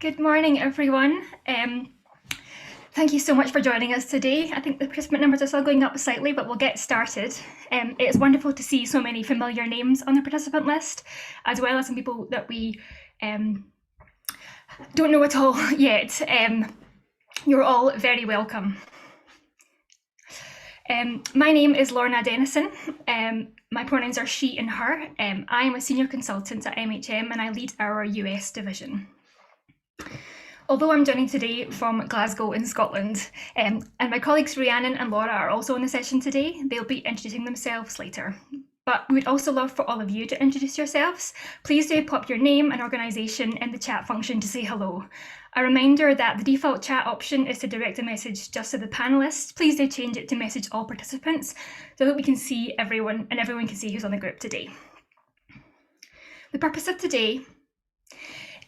Good morning, everyone. Thank you so much for joining us today. I think the participant numbers are still going up slightly, but we'll get started. It's wonderful to see so many familiar names on the participant list, as well as some people that we don't know at all yet. You're all very welcome. My name is Lorna Dennison. My pronouns are she and her. I am a senior consultant at MHM and I lead our US division. Although I'm joining today from Glasgow in Scotland, and my colleagues Rhiannon and Laura are also in the session today, they'll be introducing themselves later. But we would also love for all of you to introduce yourselves. Please do pop your name and organisation in the chat function to say hello. A reminder that the default chat option is to direct a message just to the panellists. Please do change it to message all participants so that we can see everyone and everyone can see who's on the group today. The purpose of today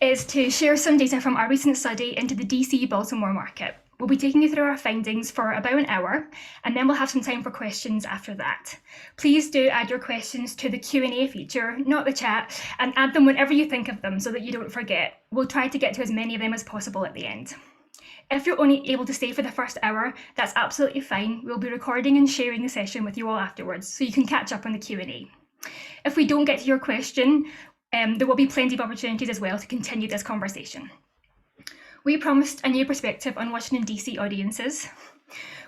is to share some data from our recent study into the DC Baltimore market. We'll be taking you through our findings for about an hour, and then we'll have some time for questions after that. Please do add your questions to the Q&A feature, not the chat, and add them whenever you think of them so that you don't forget. We'll try to get to as many of them as possible at the end. If you're only able to stay for the first hour, that's absolutely fine. We'll be recording and sharing the session with you all afterwards, so you can catch up on the Q&A. If we don't get to your question, there will be plenty of opportunities as well to continue this conversation. We promised a new perspective on Washington DC audiences.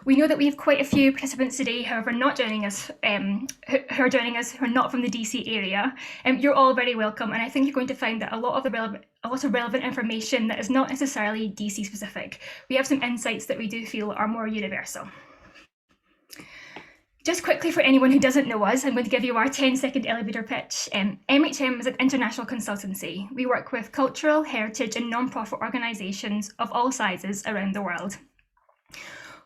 We know that we have quite a few participants today, however, not joining us, who are joining us who are not from the DC area. You're all very welcome, and I think you're going to find that a lot of relevant information that is not necessarily DC specific. We have some insights that we do feel are more universal. Just quickly, for anyone who doesn't know us, I'm going to give you our 10-second elevator pitch. MHM is an international consultancy. We work with cultural, heritage and non-profit organisations of all sizes around the world.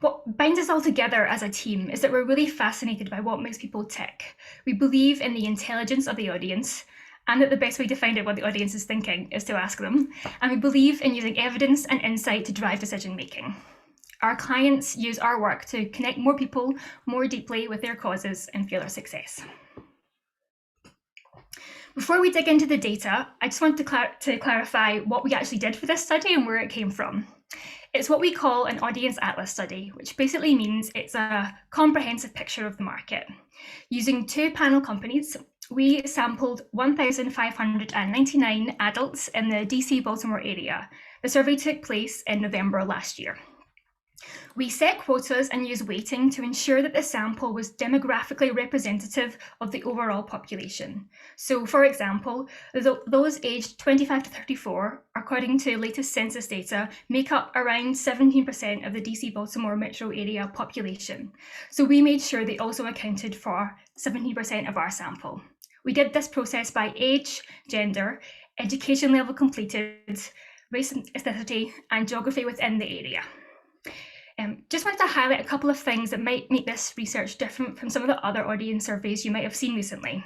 What binds us all together as a team is that we're really fascinated by what makes people tick. We believe in the intelligence of the audience, and that the best way to find out what the audience is thinking is to ask them. And we believe in using evidence and insight to drive decision making. Our clients use our work to connect more people more deeply with their causes and feel their success. Before we dig into the data, I just want to clarify what we actually did for this study and where it came from. It's what we call an audience atlas study, which basically means it's a comprehensive picture of the market. Using 2 panel companies, we sampled 1,599 adults in the DC Baltimore area. The survey took place in November last year. We set quotas and used weighting to ensure that the sample was demographically representative of the overall population. So, for example, those aged 25 to 34, according to latest census data, make up around 17% of the DC Baltimore metro area population. So we made sure they also accounted for 17% of our sample. We did this process by age, gender, education level completed, race and ethnicity, and geography within the area. Just wanted to highlight a couple of things that might make this research different from some of the other audience surveys you might have seen recently.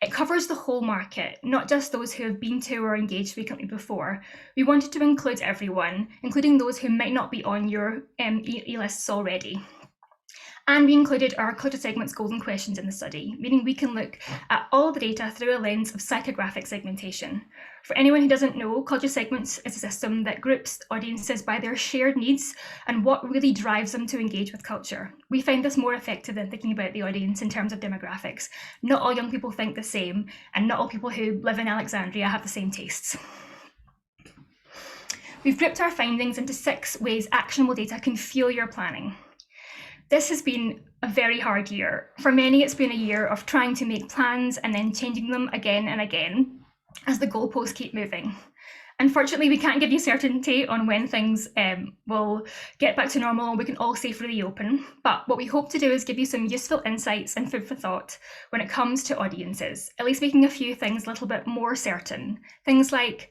It covers the whole market, not just those who have been to or engaged frequently before. We wanted to include everyone, including those who might not be on your e-lists already. And we included our culture segments golden questions in the study, meaning we can look at all the data through a lens of psychographic segmentation. For anyone who doesn't know, culture segments is a system that groups audiences by their shared needs and what really drives them to engage with culture. We find this more effective than thinking about the audience in terms of demographics. Not all young people think the same, and not all people who live in Alexandria have the same tastes. We've grouped our findings into 6 ways actionable data can fuel your planning. This has been a very hard year. For many, it's been a year of trying to make plans and then changing them again and again as the goalposts keep moving. Unfortunately, we can't give you certainty on when things will get back to normal and we can all safely reopen. But what we hope to do is give you some useful insights and food for thought when it comes to audiences, at least making a few things a little bit more certain. Things like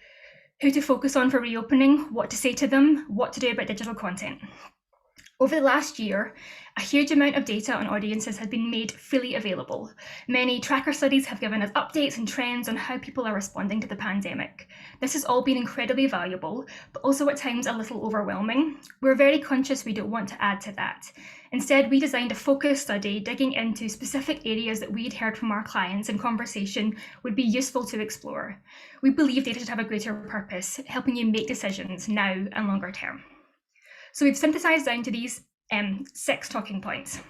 who to focus on for reopening, what to say to them, what to do about digital content. Over the last year, a huge amount of data on audiences has been made freely available. Many tracker studies have given us updates and trends on how people are responding to the pandemic. This has all been incredibly valuable, but also at times a little overwhelming. We're very conscious we don't want to add to that. Instead, we designed a focus study digging into specific areas that we'd heard from our clients in conversation would be useful to explore. We believe data should have a greater purpose, helping you make decisions now and longer term. So we've synthesized down to these 6 talking points.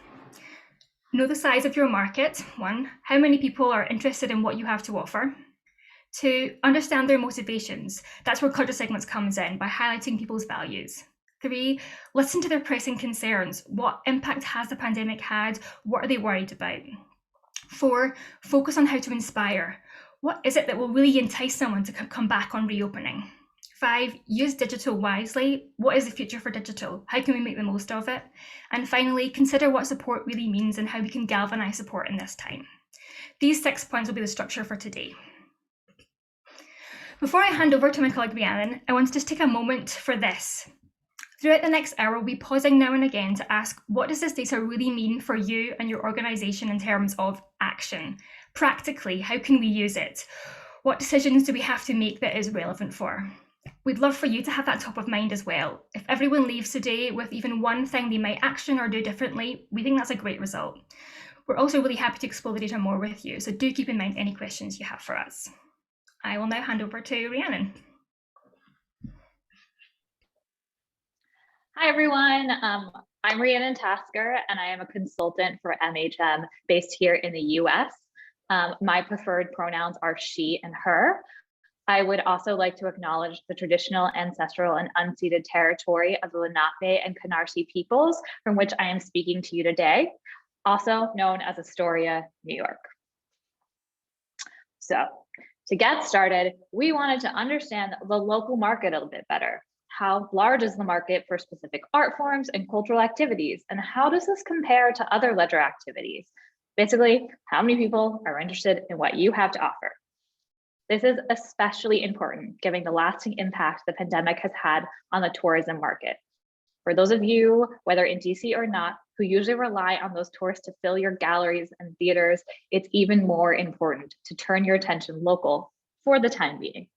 Know the size of your market. 1, how many people are interested in what you have to offer. 2, understand their motivations. That's where culture segments comes in by highlighting people's values. 3, listen to their pressing concerns. What impact has the pandemic had? What are they worried about? 4, focus on how to inspire. What is it that will really entice someone to come back on reopening? 5, use digital wisely. What is the future for digital? How can we make the most of it? And finally, consider what support really means and how we can galvanize support in this time. These 6 points will be the structure for today. Before I hand over to my colleague Rhiannon, I want to just take a moment for this. Throughout the next hour, we'll be pausing now and again to ask, what does this data really mean for you and your organisation in terms of action? Practically, how can we use it? What decisions do we have to make that is relevant for? We'd love for you to have that top of mind as well. If everyone leaves today with even one thing they might action or do differently, we think that's a great result. We're also really happy to explore the data more with you, so do keep in mind any questions you have for us. I will now hand over to Rhiannon. Hi, everyone. I'm Rhiannon Tasker, and I am a consultant for MHM based here in the US. My preferred pronouns are she and her. I would also like to acknowledge the traditional, ancestral, and unceded territory of the Lenape and Canarsie peoples from which I am speaking to you today, also known as Astoria, New York. So to get started, we wanted to understand the local market a little bit better. How large is the market for specific art forms and cultural activities? And how does this compare to other leisure activities? Basically, how many people are interested in what you have to offer? This is especially important given the lasting impact the pandemic has had on the tourism market. For those of you, whether in DC or not, who usually rely on those tourists to fill your galleries and theaters, it's even more important to turn your attention local for the time being.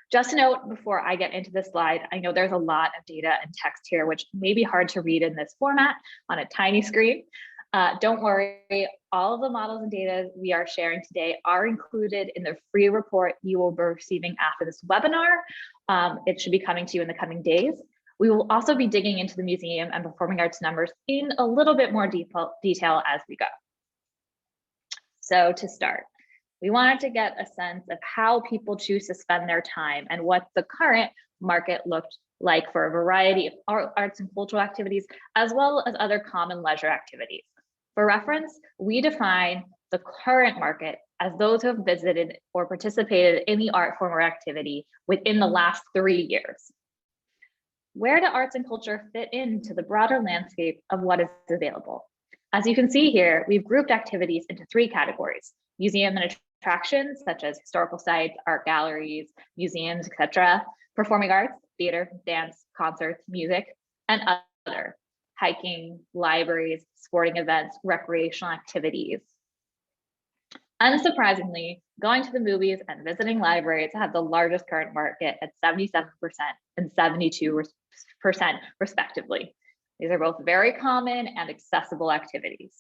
Just a note before I get into this slide, I know there's a lot of data and text here, which may be hard to read in this format on a tiny screen. Don't worry, all of the models and data we are sharing today are included in the free report you will be receiving after this webinar. It should be coming to you in the coming days. We will also be digging into the museum and performing arts numbers in a little bit more detail as we go. So to start, we wanted to get a sense of how people choose to spend their time and what the current market looked like for a variety of arts and cultural activities, as well as other common leisure activities. For reference, we define the current market as those who have visited or participated in the art form or activity within the last 3 years. Where do arts and culture fit into the broader landscape of what is available? As you can see here, we've grouped activities into 3 categories: museum and attractions, such as historical sites, art galleries, museums, etc., performing arts, theater, dance, concerts, music, and other, hiking, libraries, sporting events, recreational activities. Unsurprisingly, going to the movies and visiting libraries have the largest current market at 77% and 72% respectively. These are both very common and accessible activities.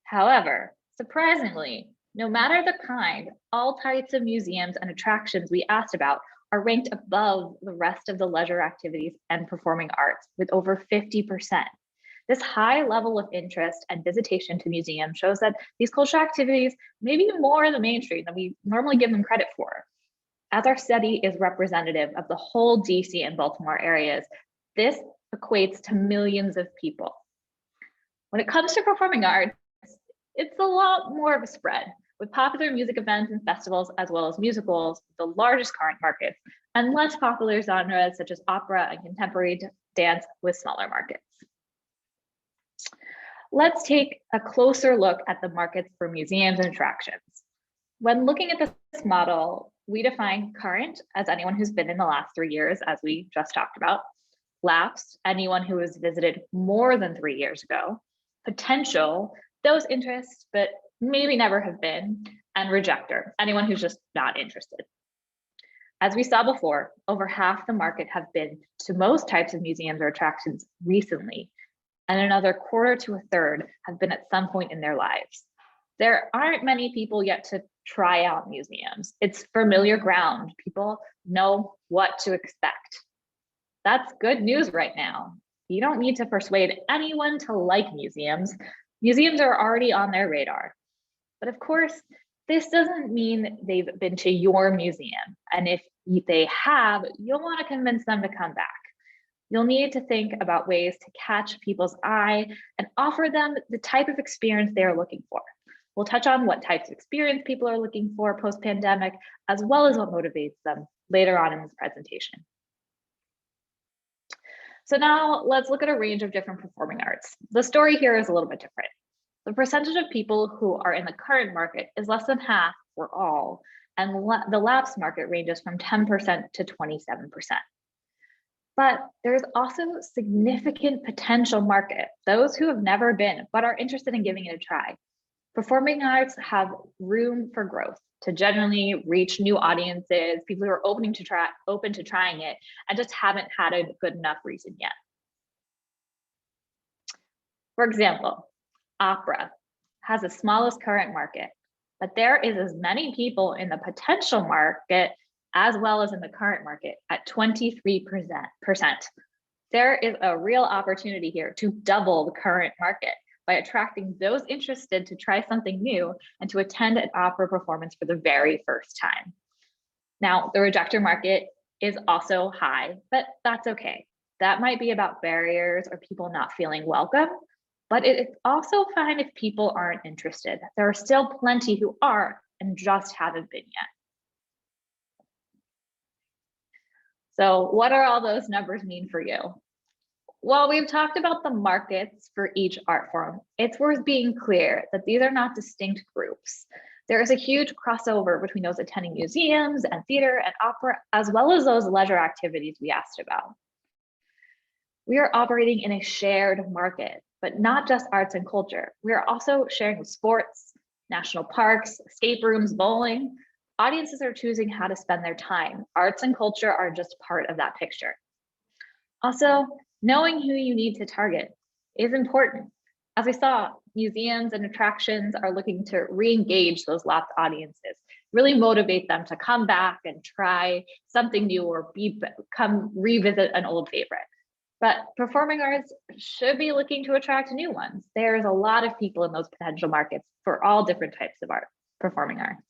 However, surprisingly, no matter the kind, all types of museums and attractions we asked about are ranked above the rest of the leisure activities and performing arts with over 50%. This high level of interest and visitation to museums shows that these cultural activities may be more in the mainstream than we normally give them credit for. As our study is representative of the whole DC and Baltimore areas, this equates to millions of people. When it comes to performing arts, it's a lot more of a spread, with popular music events and festivals, as well as musicals, the largest current markets, and less popular genres such as opera and contemporary dance with smaller markets. Let's take a closer look at the markets for museums and attractions. When looking at this model, we define current as anyone who's been in the last 3 years, as we just talked about. Lapsed, anyone who has visited more than 3 years ago. Potential, those interests, but maybe never have been. And rejecter, anyone who's just not interested. As we saw before, over half the market have been to most types of museums or attractions recently, and another quarter to a third have been at some point in their lives. There aren't many people yet to try out museums. It's familiar ground. People know what to expect. That's good news right now. You don't need to persuade anyone to like museums. Museums are already on their radar. But of course, this doesn't mean they've been to your museum. And if they have, you'll want to convince them to come back. You'll need to think about ways to catch people's eye and offer them the type of experience they are looking for. We'll touch on what types of experience people are looking for post-pandemic, as well as what motivates them later on in this presentation. So now let's look at a range of different performing arts. The story here is a little bit different. The percentage of people who are in the current market is less than half for all, and the lapsed market ranges from 10% to 27%. But there's also significant potential market, those who have never been but are interested in giving it a try. Performing arts have room for growth to genuinely reach new audiences, people who are open to trying it and just haven't had a good enough reason yet. For example, opera has the smallest current market, but there is as many people in the potential market as well as in the current market at 23%. There is a real opportunity here to double the current market by attracting those interested to try something new and to attend an opera performance for the very first time. Now, the rejecter market is also high, but that's okay. That might be about barriers or people not feeling welcome, but it's also fine if people aren't interested. There are still plenty who are and just haven't been yet. So what are all those numbers mean for you? Well, we've talked about the markets for each art form. It's worth being clear that these are not distinct groups. There is a huge crossover between those attending museums and theater and opera, as well as those leisure activities we asked about. We are operating in a shared market, but not just arts and culture. We are also sharing sports, national parks, escape rooms, bowling. Audiences are choosing how to spend their time. Arts and culture are just part of that picture. Also, knowing who you need to target is important. As we saw, museums and attractions are looking to re-engage those lapsed audiences, really motivate them to come back and try something new or come revisit an old favorite. But performing arts should be looking to attract new ones. There's a lot of people in those potential markets for all different types of art, performing arts.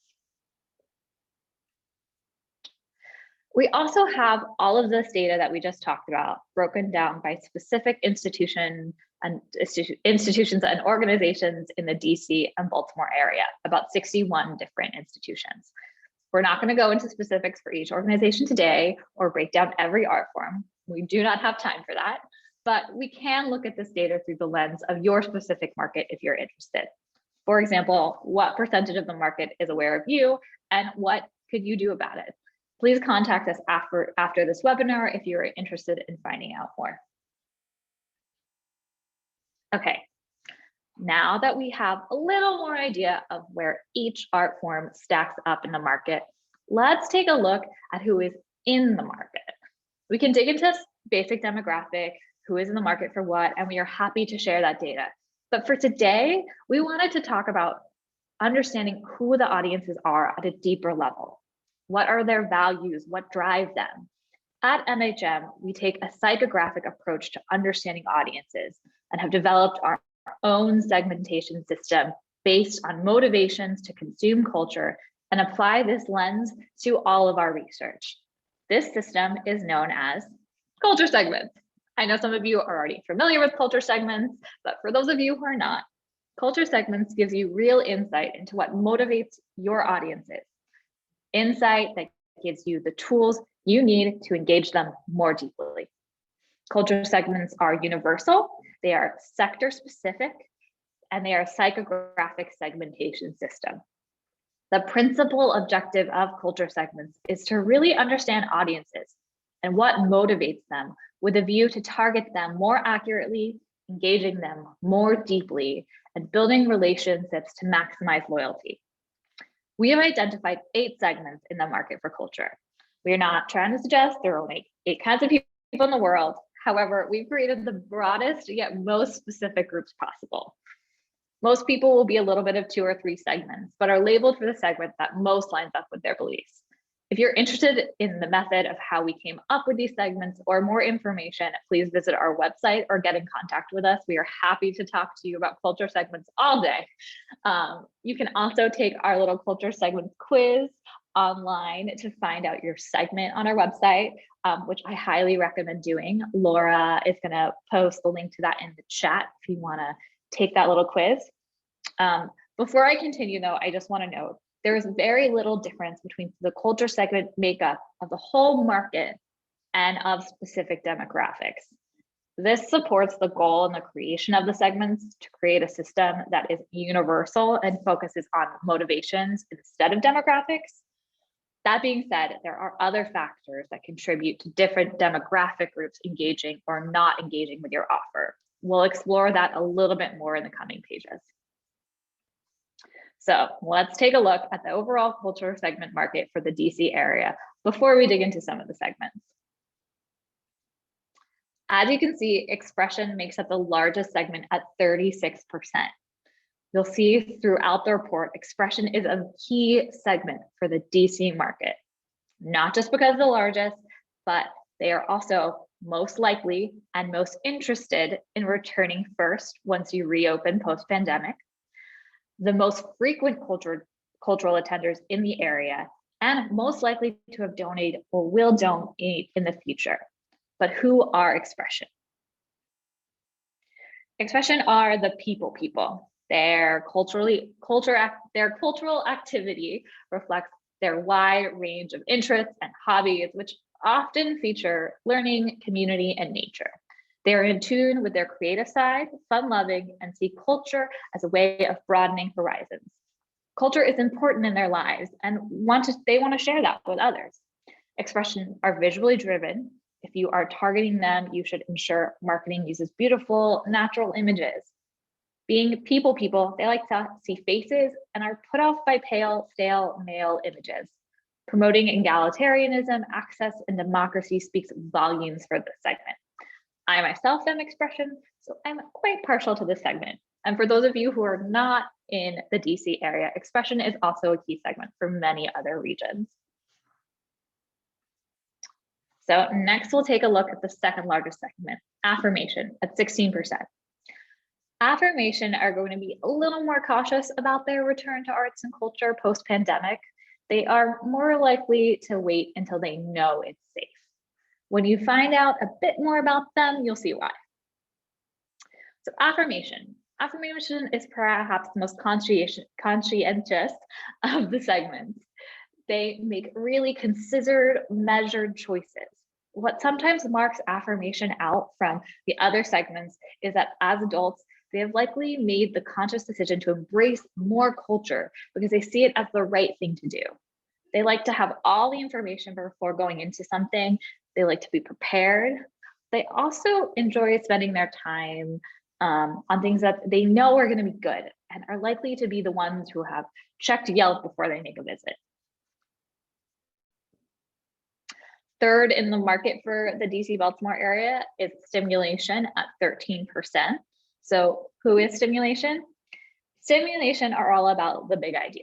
We also have all of this data that we just talked about broken down by specific institutions and organizations in the DC and Baltimore area, about 61 different institutions. We're not going to go into specifics for each organization today or break down every art form. We do not have time for that, but we can look at this data through the lens of your specific market if you're interested. For example, what percentage of the market is aware of you and what could you do about it? Please contact us after this webinar if you're interested in finding out more. Okay, now that we have a little more idea of where each art form stacks up in the market, let's take a look at who is in the market. We can dig into basic demographic, who is in the market for what, and we are happy to share that data. But for today, we wanted to talk about understanding who the audiences are at a deeper level. What are their values? What drives them? At MHM, we take a psychographic approach to understanding audiences and have developed our own segmentation system based on motivations to consume culture and apply this lens to all of our research. This system is known as culture segments. I know some of you are already familiar with culture segments, but for those of you who are not, culture segments gives you real insight into what motivates your audiences. Insight that gives you the tools you need to engage them more deeply. Culture segments are universal, they are sector specific, and they are a psychographic segmentation system. The principal objective of culture segments is to really understand audiences and what motivates them with a view to target them more accurately, engaging them more deeply, and building relationships to maximize loyalty. We have identified 8 segments in the market for culture. We are not trying to suggest there are only 8 kinds of people in the world. However, we've created the broadest yet most specific groups possible. Most people will be a little bit of 2 or 3 segments, but are labeled for the segment that most lines up with their beliefs. If you're interested in the method of how we came up with these segments or more information, please visit our website or get in contact with us. We are happy to talk to you about culture segments all day. You can also take our little culture segments quiz online to find out your segment on our website, which I highly recommend doing. Laura is going to post the link to that in the chat if you want to take that little quiz. Before I continue though, I just want to note, there is very little difference between the culture segment makeup of the whole market and of specific demographics. This supports the goal in the creation of the segments to create a system that is universal and focuses on motivations instead of demographics. That being said, there are other factors that contribute to different demographic groups engaging or not engaging with your offer. We'll explore that a little bit more in the coming pages. So let's take a look at the overall culture segment market for the DC area before we dig into some of the segments. As you can see, expression makes up the largest segment at 36%. You'll see throughout the report, expression is a key segment for the DC market, not just because the largest, but they are also most likely and most interested in returning first once you reopen post-pandemic, the most frequent cultural attenders in the area, and most likely to have donated or will donate in the future. But who are expression? Expression are the people. Their cultural activity reflects their wide range of interests and hobbies, which often feature learning, community, and nature. They are in tune with their creative side, fun-loving, and see culture as a way of broadening horizons. Culture is important in their lives and they want to share that with others. Expression are visually driven. If you are targeting them, you should ensure marketing uses beautiful, natural images. Being people, they like to see faces and are put off by pale, stale male images. Promoting egalitarianism, access, and democracy speaks volumes for this segment. I myself am expression, so I'm quite partial to this segment. And for those of you who are not in the DC area, expression is also a key segment for many other regions. So next we'll take a look at the second largest segment, affirmation at 16%. Affirmation are going to be a little more cautious about their return to arts and culture post-pandemic. They are more likely to wait until they know it's safe. When you find out a bit more about them, you'll see why. So affirmation is perhaps the most conscientious of the segments. They make really considered, measured choices. What sometimes marks affirmation out from the other segments is that as adults, they have likely made the conscious decision to embrace more culture because they see it as the right thing to do. They like to have all the information before going into something. They like to be prepared. They also enjoy spending their time on things that they know are going to be good and are likely to be the ones who have checked Yelp before they make a visit. Third in the market for the DC Baltimore area is stimulation at 13%. So who is stimulation? Stimulation are all about the big idea.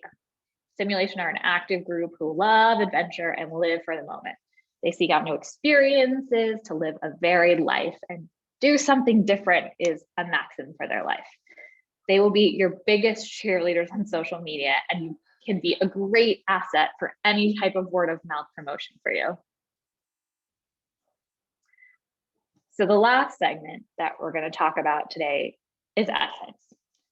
Stimulation are an active group who love adventure and live for the moment. They seek out new experiences to live a varied life, and do something different is a maxim for their life. They will be your biggest cheerleaders on social media, and you can be a great asset for any type of word of mouth promotion for you. So the last segment that we're going to talk about today is essence.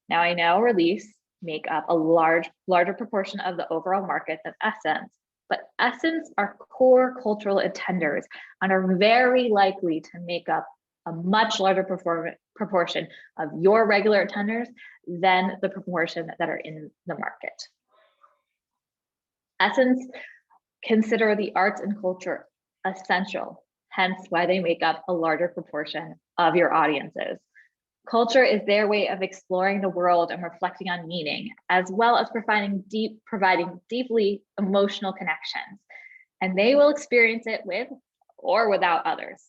Now I know release make up a larger proportion of the overall market than essence, but essence are core cultural attenders and are very likely to make up a much larger proportion of your regular attenders than the proportion that are in the market. Essence consider the arts and culture essential, hence why they make up a larger proportion of your audiences. Culture is their way of exploring the world and reflecting on meaning, as well as providing deeply emotional connections. And they will experience it with or without others.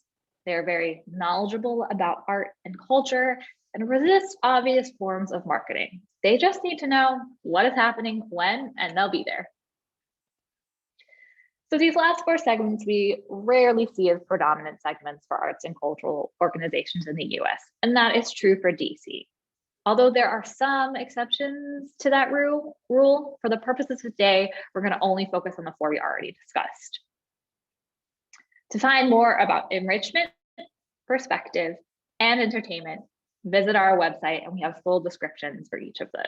They're very knowledgeable about art and culture and resist obvious forms of marketing. They just need to know what is happening when, and they'll be there. So these last four segments we rarely see as predominant segments for arts and cultural organizations in the US, and that is true for DC. Although there are some exceptions to that rule, for the purposes of today, we're going to only focus on the four we already discussed. To find more about enrichment, perspective, and entertainment, visit our website and we have full descriptions for each of those.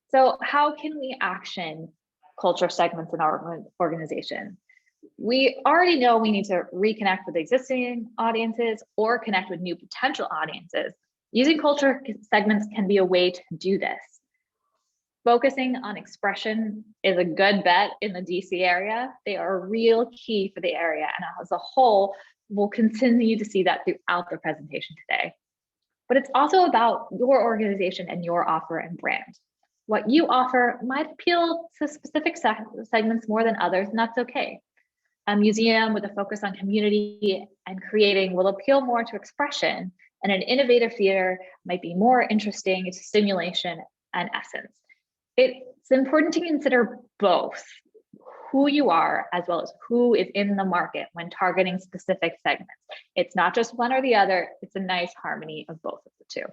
So how can we action culture segments in our organization? We already know we need to reconnect with existing audiences or connect with new potential audiences. Using culture segments can be a way to do this. Focusing on expression is a good bet in the DC area. They are a real key for the area, and as a whole, we'll continue to see that throughout the presentation today. But it's also about your organization and your offer and brand. What you offer might appeal to specific segments more than others, and that's okay. A museum with a focus on community and creating will appeal more to expression, and an innovative theater might be more interesting to stimulation and essence. It's important to consider both who you are as well as who is in the market when targeting specific segments. It's not just one or the other, it's a nice harmony of both of the two.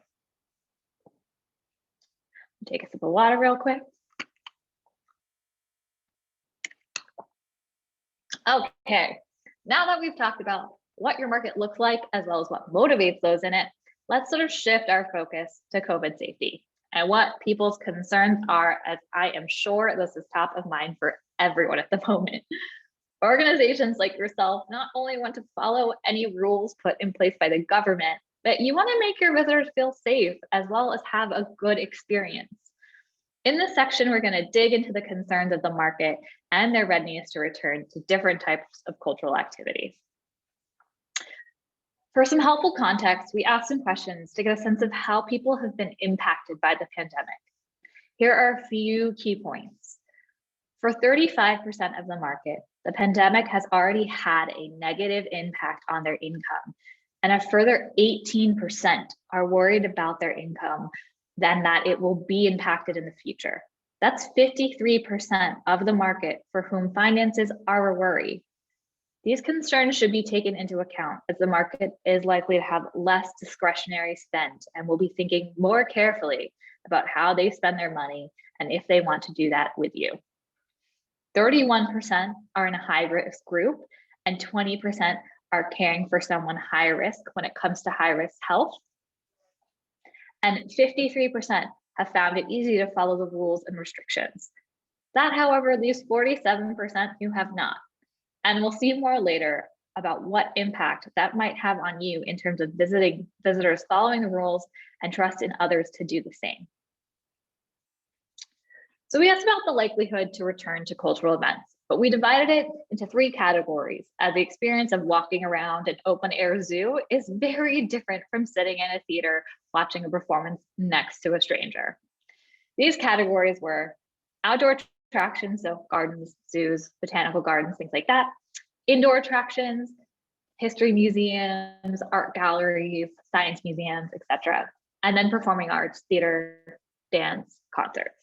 Take a sip of water real quick. Okay, now that we've talked about what your market looks like, as well as what motivates those in it, let's sort of shift our focus to COVID safety and what people's concerns are, as I am sure this is top of mind for everyone at the moment. Organizations like yourself not only want to follow any rules put in place by the government, but you want to make your visitors feel safe as well as have a good experience. In this section, we're going to dig into the concerns of the market and their readiness to return to different types of cultural activities. For some helpful context, we asked some questions to get a sense of how people have been impacted by the pandemic. Here are a few key points. For 35% of the market, the pandemic has already had a negative impact on their income, and a further 18% are worried about their income than that it will be impacted in the future. That's 53% of the market for whom finances are a worry. These concerns should be taken into account as the market is likely to have less discretionary spend and will be thinking more carefully about how they spend their money and if they want to do that with you. 31% are in a high risk group and 20% are caring for someone high risk when it comes to high risk health. And 53% have found it easy to follow the rules and restrictions. That, however, leaves 47% who have not. And we'll see more later about what impact that might have on you in terms of visitors following the rules and trust in others to do the same. So we asked about the likelihood to return to cultural events, but we divided it into three categories, as the experience of walking around an open air zoo is very different from sitting in a theater watching a performance next to a stranger. These categories were outdoor attractions, so gardens, zoos, botanical gardens, things like that, indoor attractions, history museums, art galleries, science museums, etc., and then performing arts, theater, dance, concerts.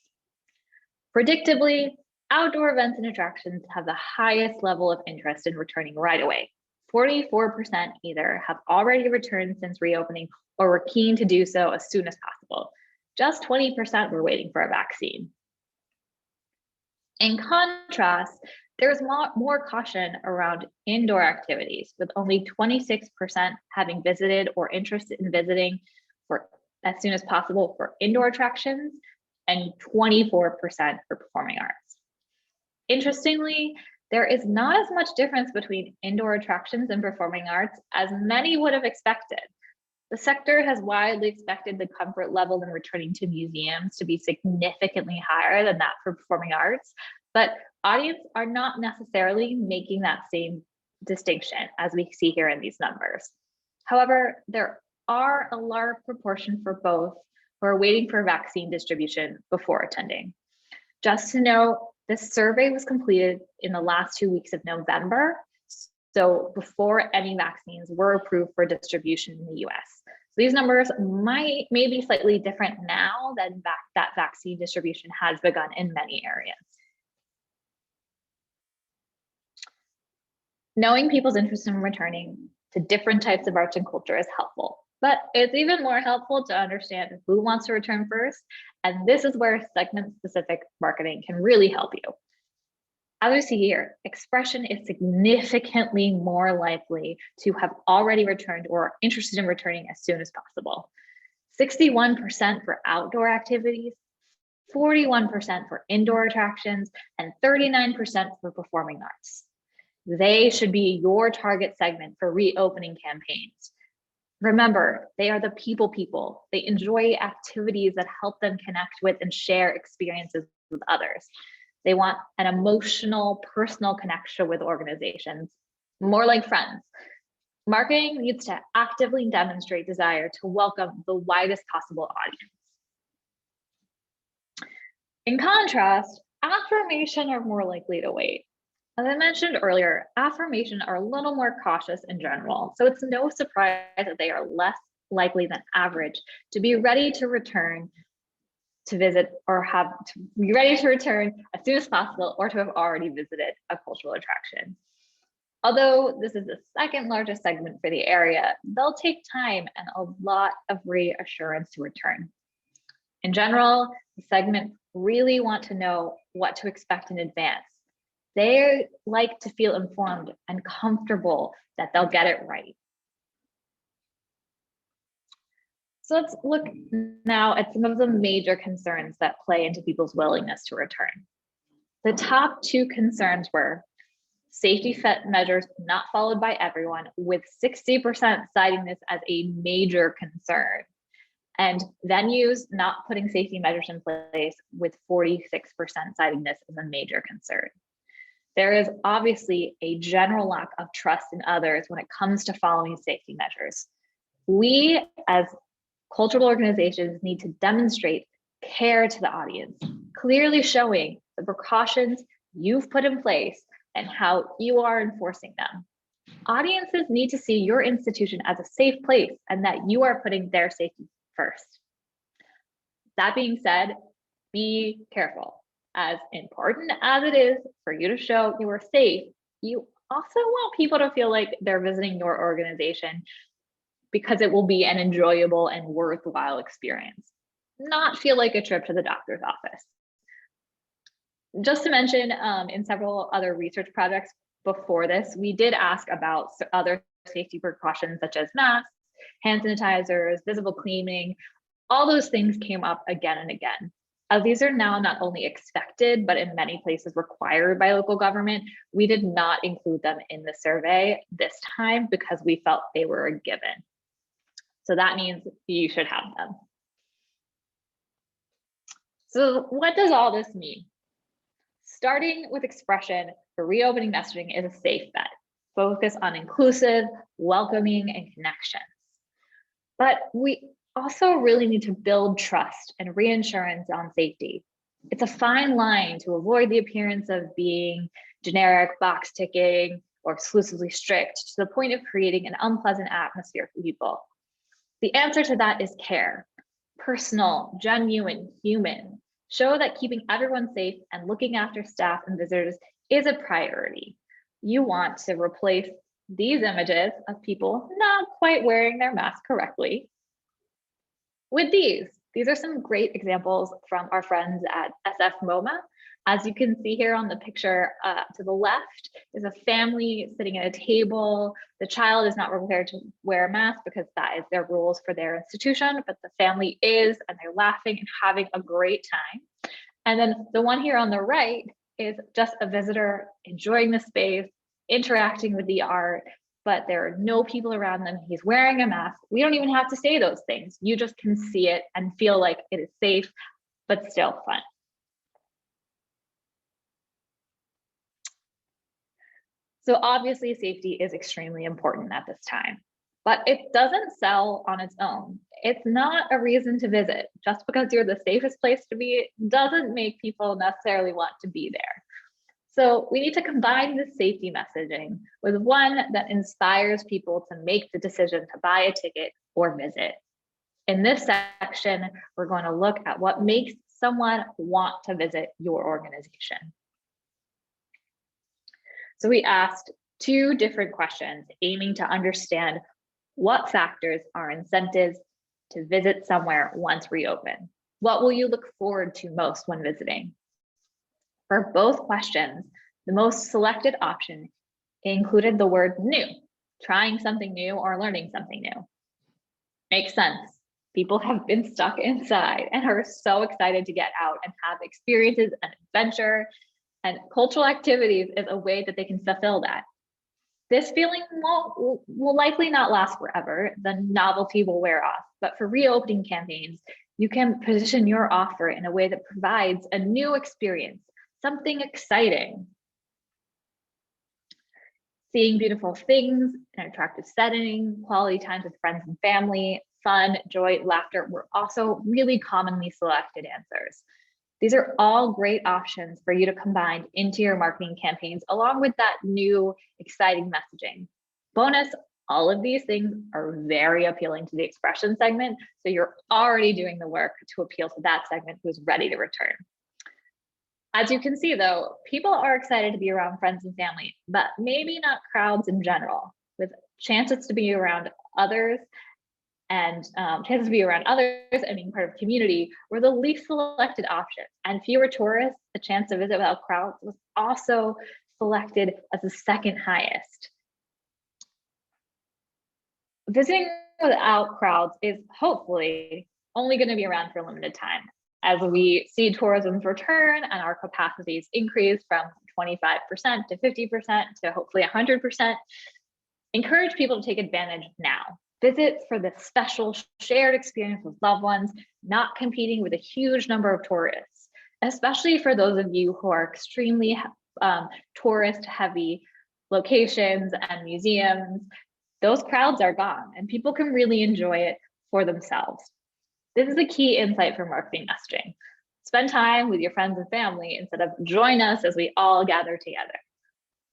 Predictably, outdoor events and attractions have the highest level of interest in returning right away. 44% either have already returned since reopening or were keen to do so as soon as possible. Just 20% were waiting for a vaccine. In contrast, there's more caution around indoor activities, with only 26% having visited or interested in visiting for as soon as possible for indoor attractions and 24% for performing arts. Interestingly, there is not as much difference between indoor attractions and performing arts as many would have expected. The sector has widely expected the comfort level in returning to museums to be significantly higher than that for performing arts, but audiences are not necessarily making that same distinction, as we see here in these numbers. However, there are a large proportion for both who are waiting for vaccine distribution before attending. Just to note, this survey was completed in the last 2 weeks of November, so before any vaccines were approved for distribution in the US. So these numbers may be slightly different now that vaccine distribution has begun in many areas. Knowing people's interest in returning to different types of arts and culture is helpful, but it's even more helpful to understand who wants to return first, and this is where segment-specific marketing can really help you. As we see here, expression is significantly more likely to have already returned or interested in returning as soon as possible. 61% for outdoor activities, 41% for indoor attractions, and 39% for performing arts. They should be your target segment for reopening campaigns. Remember, they are the people. They enjoy activities that help them connect with and share experiences with others. They want an emotional, personal connection with organizations, more like friends. Marketing needs to actively demonstrate desire to welcome the widest possible audience. In contrast, affirmation are more likely to wait. As I mentioned earlier, affirmation are a little more cautious in general, so it's no surprise that they are less likely than average to be ready to return to visit or have to be ready to return as soon as possible or to have already visited a cultural attraction. Although this is the second largest segment for the area, they'll take time and a lot of reassurance to return. In general, the segment really want to know what to expect in advance. They like to feel informed and comfortable that they'll get it right. So let's look now at some of the major concerns that play into people's willingness to return. The top two concerns were safety measures not followed by everyone, with 60% citing this as a major concern, and venues not putting safety measures in place, with 46% citing this as a major concern. There is obviously a general lack of trust in others when it comes to following safety measures. We, as cultural organizations, need to demonstrate care to the audience, clearly showing the precautions you've put in place and how you are enforcing them. Audiences need to see your institution as a safe place and that you are putting their safety first. That being said, be careful. As important as it is for you to show you are safe, you also want people to feel like they're visiting your organization because it will be an enjoyable and worthwhile experience, not feel like a trip to the doctor's office. Just to mention, in several other research projects before this, we did ask about other safety precautions such as masks, hand sanitizers, visible cleaning. All those things came up again and again. As these are now not only expected, but in many places required by local government, we did not include them in the survey this time because we felt they were a given. So that means you should have them. So what does all this mean? Starting with expression, the reopening messaging is a safe bet. Focus on inclusive, welcoming, and connections. But we also really need to build trust and reinsurance on safety. It's a fine line to avoid the appearance of being generic, box ticking, or exclusively strict to the point of creating an unpleasant atmosphere for people. The answer to that is care. Personal, genuine, human. Show that keeping everyone safe and looking after staff and visitors is a priority. You want to replace these images of people not quite wearing their mask correctly with these. These are some great examples from our friends at SF MoMA. As you can see here on the picture to the left is a family sitting at a table. The child is not required to wear a mask because that is their rules for their institution, but the family is, and they're laughing and having a great time. And then the one here on the right is just a visitor enjoying the space, interacting with the art, but there are no people around them. He's wearing a mask. We don't even have to say those things. You just can see it and feel like it is safe, but still fun. So obviously safety is extremely important at this time, but it doesn't sell on its own. It's not a reason to visit. Just because you're the safest place to be doesn't make people necessarily want to be there. So we need to combine this safety messaging with one that inspires people to make the decision to buy a ticket or visit. In this section, we're going to look at what makes someone want to visit your organization. So we asked 2 different questions aiming to understand what factors are incentives to visit somewhere once reopened. What will you look forward to most when visiting? For both questions, the most selected option included the word new, trying something new or learning something new. Makes sense. People have been stuck inside and are so excited to get out and have experiences and adventure, and cultural activities is a way that they can fulfill that. This feeling will likely not last forever. The novelty will wear off, but for reopening campaigns, you can position your offer in a way that provides a new experience, something exciting. Seeing beautiful things, an attractive setting, quality times with friends and family, fun, joy, laughter were also really commonly selected answers. These are all great options for you to combine into your marketing campaigns, along with that new exciting messaging. Bonus, all of these things are very appealing to the expression segment, so you're already doing the work to appeal to that segment who's ready to return. As you can see though, people are excited to be around friends and family, but maybe not crowds in general, with chances to be around others and being part of community were the least selected options, and fewer tourists, a chance to visit without crowds was also selected as the second highest. Visiting without crowds is hopefully only going to be around for a limited time as we see tourism's return and our capacities increase from 25% to 50% to hopefully 100%. Encourage people to take advantage now. Visit for the special shared experience with loved ones, not competing with a huge number of tourists, especially for those of you who are extremely tourist heavy locations and museums. Those crowds are gone and people can really enjoy it for themselves. This is a key insight for marketing messaging. Spend time with your friends and family instead of join us as we all gather together.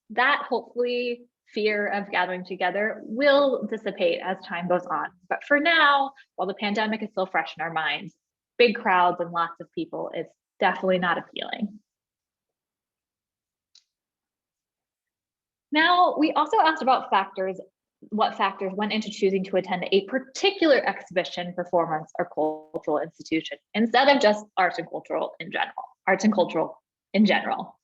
That hopefully fear of gathering together will dissipate as time goes on. But for now, while the pandemic is still fresh in our minds, big crowds and lots of people is definitely not appealing. Now, we also asked about what factors went into choosing to attend a particular exhibition, performance, or cultural institution, instead of just arts and cultural in general.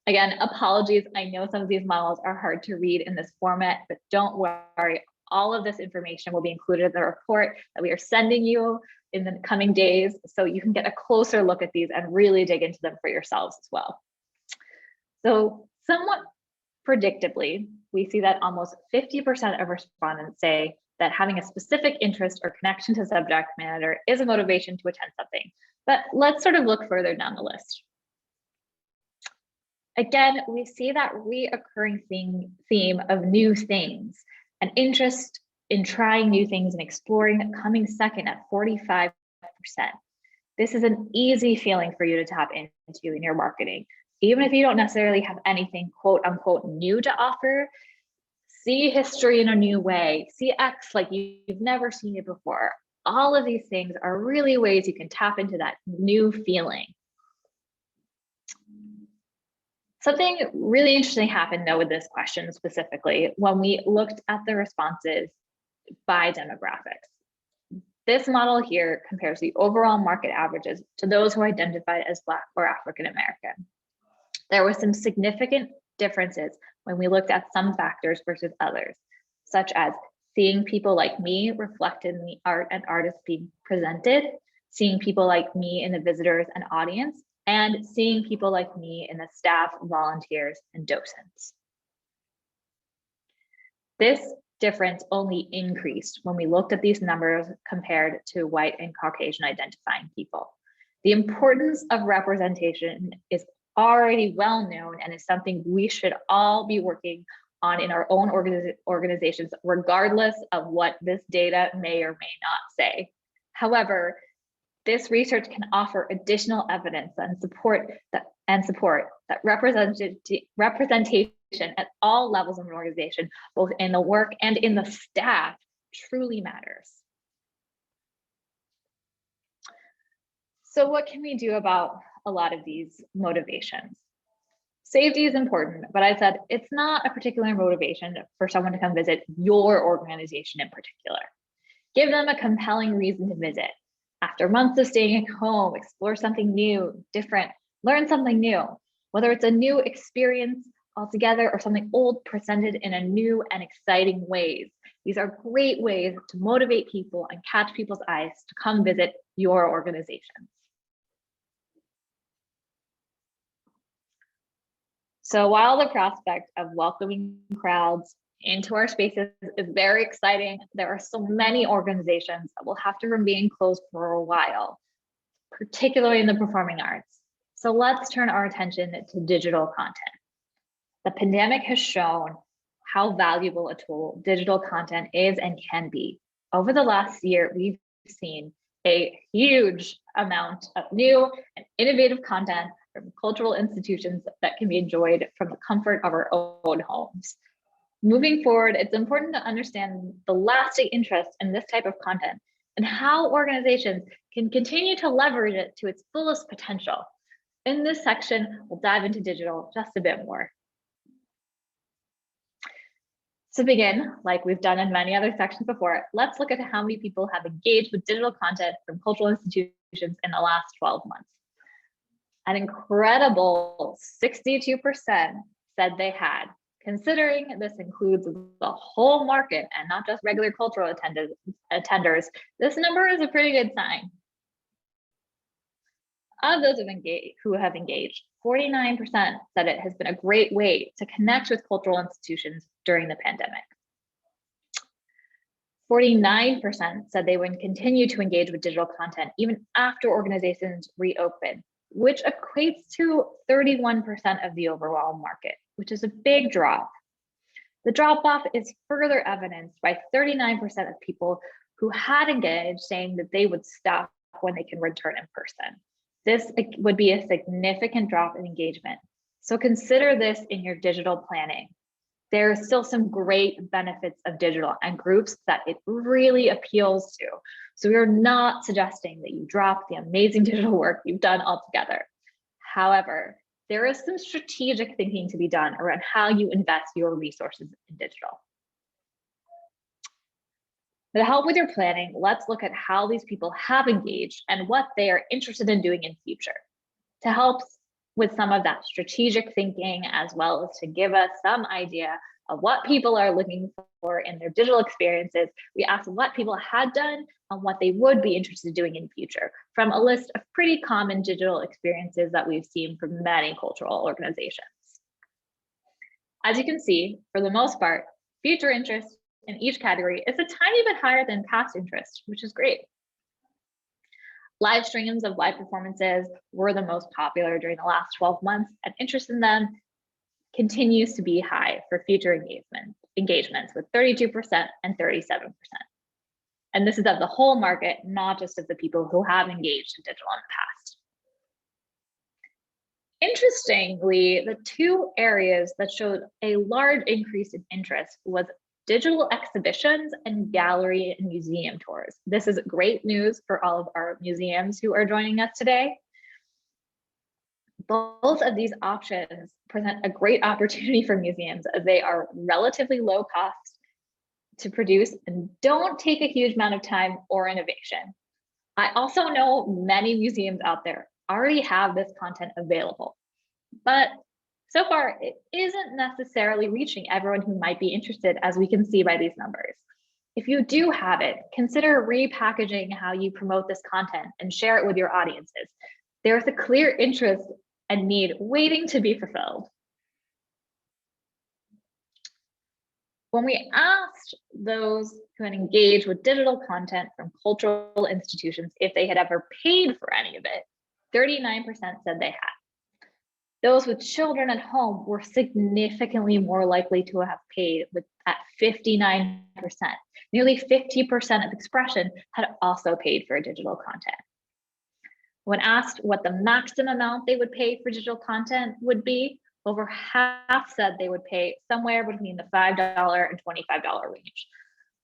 Again, apologies. I know some of these models are hard to read in this format, but don't worry. All of this information will be included in the report that we are sending you in the coming days, so you can get a closer look at these and really dig into them for yourselves as well. So somewhat predictably, we see that almost 50% of respondents say that having a specific interest or connection to subject matter is a motivation to attend something. But let's sort of look further down the list. Again, we see that reoccurring theme of new things, an interest in trying new things and exploring coming second at 45%. This is an easy feeling for you to tap into in your marketing. Even if you don't necessarily have anything quote unquote new to offer, see history in a new way, see X like you've never seen it before. All of these things are really ways you can tap into that new feeling. Something really interesting happened though with this question specifically when we looked at the responses by demographics. This model here compares the overall market averages to those who identified as Black or African American. There were some significant differences when we looked at some factors versus others, such as seeing people like me reflected in the art and artists being presented, seeing people like me in the visitors and audience, and seeing people like me in the staff, volunteers, and docents. This difference only increased when we looked at these numbers compared to white and Caucasian identifying people. The importance of representation is already well known and is something we should all be working on in our own organizations, regardless of what this data may or may not say. However, this research can offer additional evidence and support that representation at all levels of an organization, both in the work and in the staff, truly matters. So what can we do about a lot of these motivations? Safety is important, but I said it's not a particular motivation for someone to come visit your organization in particular. Give them a compelling reason to visit. After months of staying at home, explore something new, different, learn something new, whether it's a new experience altogether or something old presented in a new and exciting ways. These are great ways to motivate people and catch people's eyes to come visit your organizations. So while the prospect of welcoming crowds into our spaces is very exciting, there are so many organizations that will have to remain closed for a while, particularly in the performing arts. So let's turn our attention to digital content. The pandemic has shown how valuable a tool digital content is and can be. Over the last year, we've seen a huge amount of new and innovative content from cultural institutions that can be enjoyed from the comfort of our own homes. Moving forward, it's important to understand the lasting interest in this type of content and how organizations can continue to leverage it to its fullest potential. In this section, we'll dive into digital just a bit more. To begin, like we've done in many other sections before, let's look at how many people have engaged with digital content from cultural institutions in the last 12 months. An incredible 62% said they had. Considering this includes the whole market and not just regular cultural attenders, this number is a pretty good sign. Of those who have engaged, 49% said it has been a great way to connect with cultural institutions during the pandemic. 49% said they would continue to engage with digital content even after organizations reopen, which equates to 31% of the overall market, which is a big drop. The drop-off is further evidenced by 39% of people who had engaged saying that they would stop when they can return in person. This would be a significant drop in engagement. So consider this in your digital planning. There are still some great benefits of digital and groups that it really appeals to. So we are not suggesting that you drop the amazing digital work you've done altogether. However, there is some strategic thinking to be done around how you invest your resources in digital. To help with your planning, let's look at how these people have engaged and what they are interested in doing in future. To help with some of that strategic thinking, as well as to give us some idea of what people are looking for in their digital experiences, we asked what people had done and what they would be interested in doing in future from a list of pretty common digital experiences that we've seen from many cultural organizations. As you can see, for the most part, future interest in each category is a tiny bit higher than past interest, which is great. Live streams of live performances were the most popular during the last 12 months, and interest in them continues to be high for future engagements with 32% and 37%. And this is of the whole market, not just of the people who have engaged in digital in the past. Interestingly, the two areas that showed a large increase in interest was digital exhibitions and gallery and museum tours. This is great news for all of our museums who are joining us today. Both of these options present a great opportunity for museums as they are relatively low cost to produce and don't take a huge amount of time or innovation. I also know many museums out there already have this content available, but so far it isn't necessarily reaching everyone who might be interested, as we can see by these numbers. If you do have it, consider repackaging how you promote this content and share it with your audiences. There's a clear interest and need waiting to be fulfilled. When we asked those who had engaged with digital content from cultural institutions if they had ever paid for any of it, 39% said they had. Those with children at home were significantly more likely to have paid at 59%. Nearly 50% of expression had also paid for digital content. When asked what the maximum amount they would pay for digital content would be, over half said they would pay somewhere between the $5 and $25 range.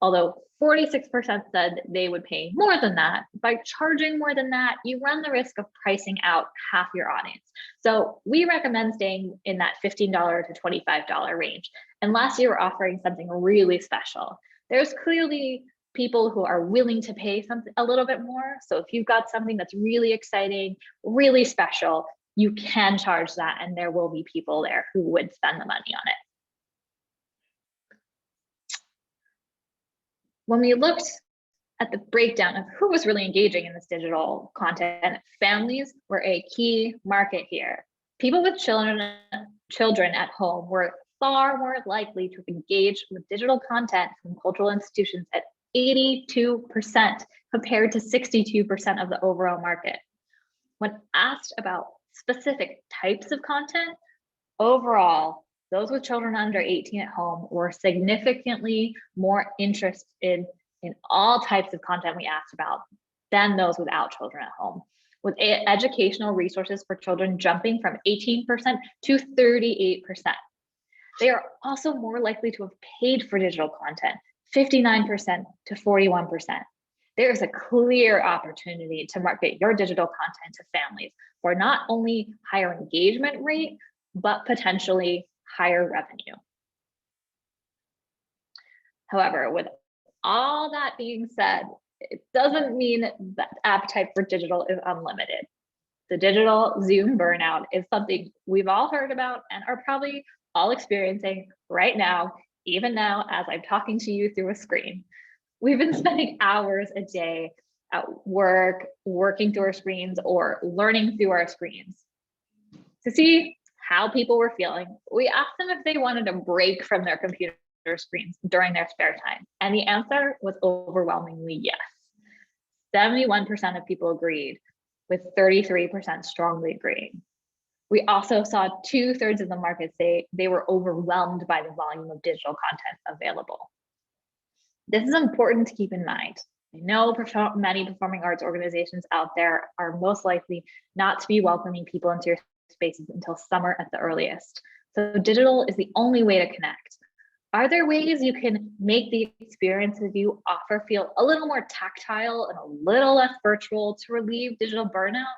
Although 46% said they would pay more than that. By charging more than that, you run the risk of pricing out half your audience. So we recommend staying in that $15 to $25 range, unless you're offering something really special. There's clearly people who are willing to pay something a little bit more. So if you've got something that's really exciting, really special, you can charge that, and there will be people there who would spend the money on it. When we looked at the breakdown of who was really engaging in this digital content, families were a key market here. People with children at home were far more likely to engage with digital content from cultural institutions at 82% compared to 62% of the overall market. When asked about specific types of content, overall, those with children under 18 at home were significantly more interested in all types of content we asked about than those without children at home, with educational resources for children jumping from 18% to 38%. They are also more likely to have paid for digital content, 59% to 41%. There is a clear opportunity to market your digital content to families for not only higher engagement rate, but potentially higher revenue. However, with all that being said, it doesn't mean that appetite for digital is unlimited. The digital Zoom burnout is something we've all heard about and are probably all experiencing right now, even now as I'm talking to you through a screen. We've been spending hours a day at work, working through our screens or learning through our screens. To see how people were feeling, we asked them if they wanted a break from their computer screens during their spare time. And the answer was overwhelmingly yes. 71% of people agreed, with 33% strongly agreeing. We also saw 2/3 of the market say they were overwhelmed by the volume of digital content available. This is important to keep in mind. I know many performing arts organizations out there are most likely not to be welcoming people into your spaces until summer at the earliest. So digital is the only way to connect. Are there ways you can make the experiences you offer feel a little more tactile and a little less virtual to relieve digital burnout?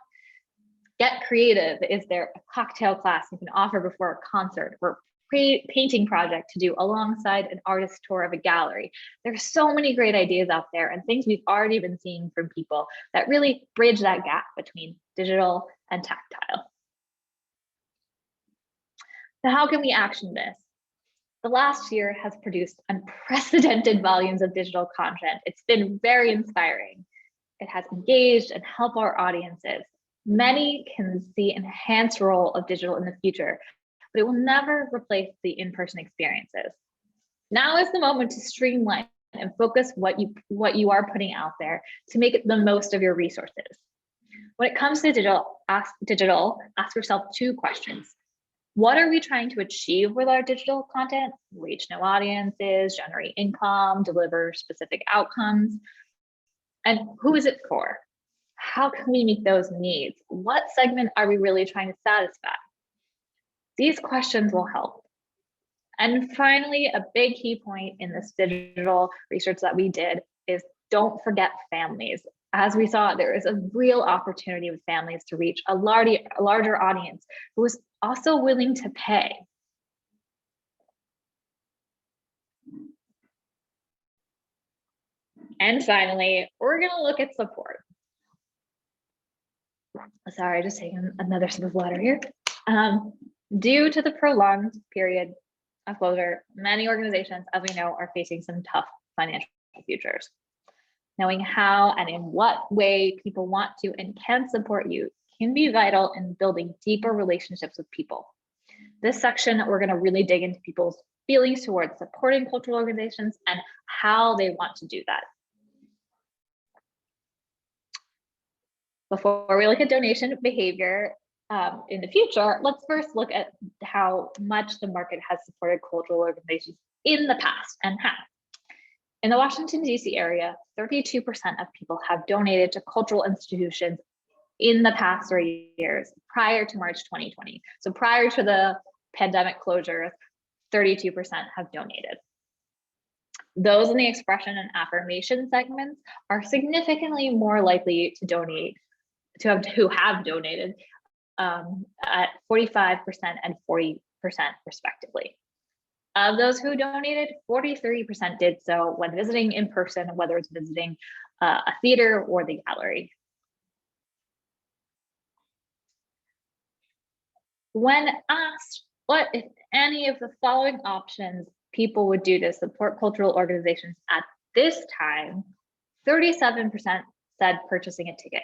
Get creative. Is there a cocktail class you can offer before a concert or painting project to do alongside an artist tour of a gallery? There's so many great ideas out there and things we've already been seeing from people that really bridge that gap between digital and tactile. So how can we action this? The last year has produced unprecedented volumes of digital content. It's been very inspiring. It has engaged and helped our audiences. Many can see an enhanced role of digital in the future, but it will never replace the in-person experiences. Now is the moment to streamline and focus what you are putting out there to make it the most of your resources. When it comes to digital, ask yourself 2 questions. What are we trying to achieve with our digital content? Reach new audiences, generate income, deliver specific outcomes. And who is it for? How can we meet those needs? What segment are we really trying to satisfy? These questions will help. And finally, a big key point in this digital research that we did is don't forget families. As we saw, there is a real opportunity with families to reach a larger audience who is also willing to pay. And finally, we're going to look at support. Sorry, just taking another sip of water here. Due to the prolonged period of closure, many organizations, as we know, are facing some tough financial futures. Knowing how and in what way people want to and can support you can be vital in building deeper relationships with people. This section, we're going to really dig into people's feelings towards supporting cultural organizations and how they want to do that. Before we look at donation behavior, in the future, let's first look at how much the market has supported cultural organizations in the past and how. In the Washington, D.C. area, 32% of people have donated to cultural institutions in the past 3 years prior to March 2020. So prior to the pandemic closures, 32% have donated. Those in the expression and affirmation segments are significantly more likely to donate, who have donated at 45% and 40% respectively. Of those who donated, 43% did so when visiting in person, whether it's visiting a theater or the gallery. When asked what, if any, of the following options people would do to support cultural organizations at this time, 37% said purchasing a ticket.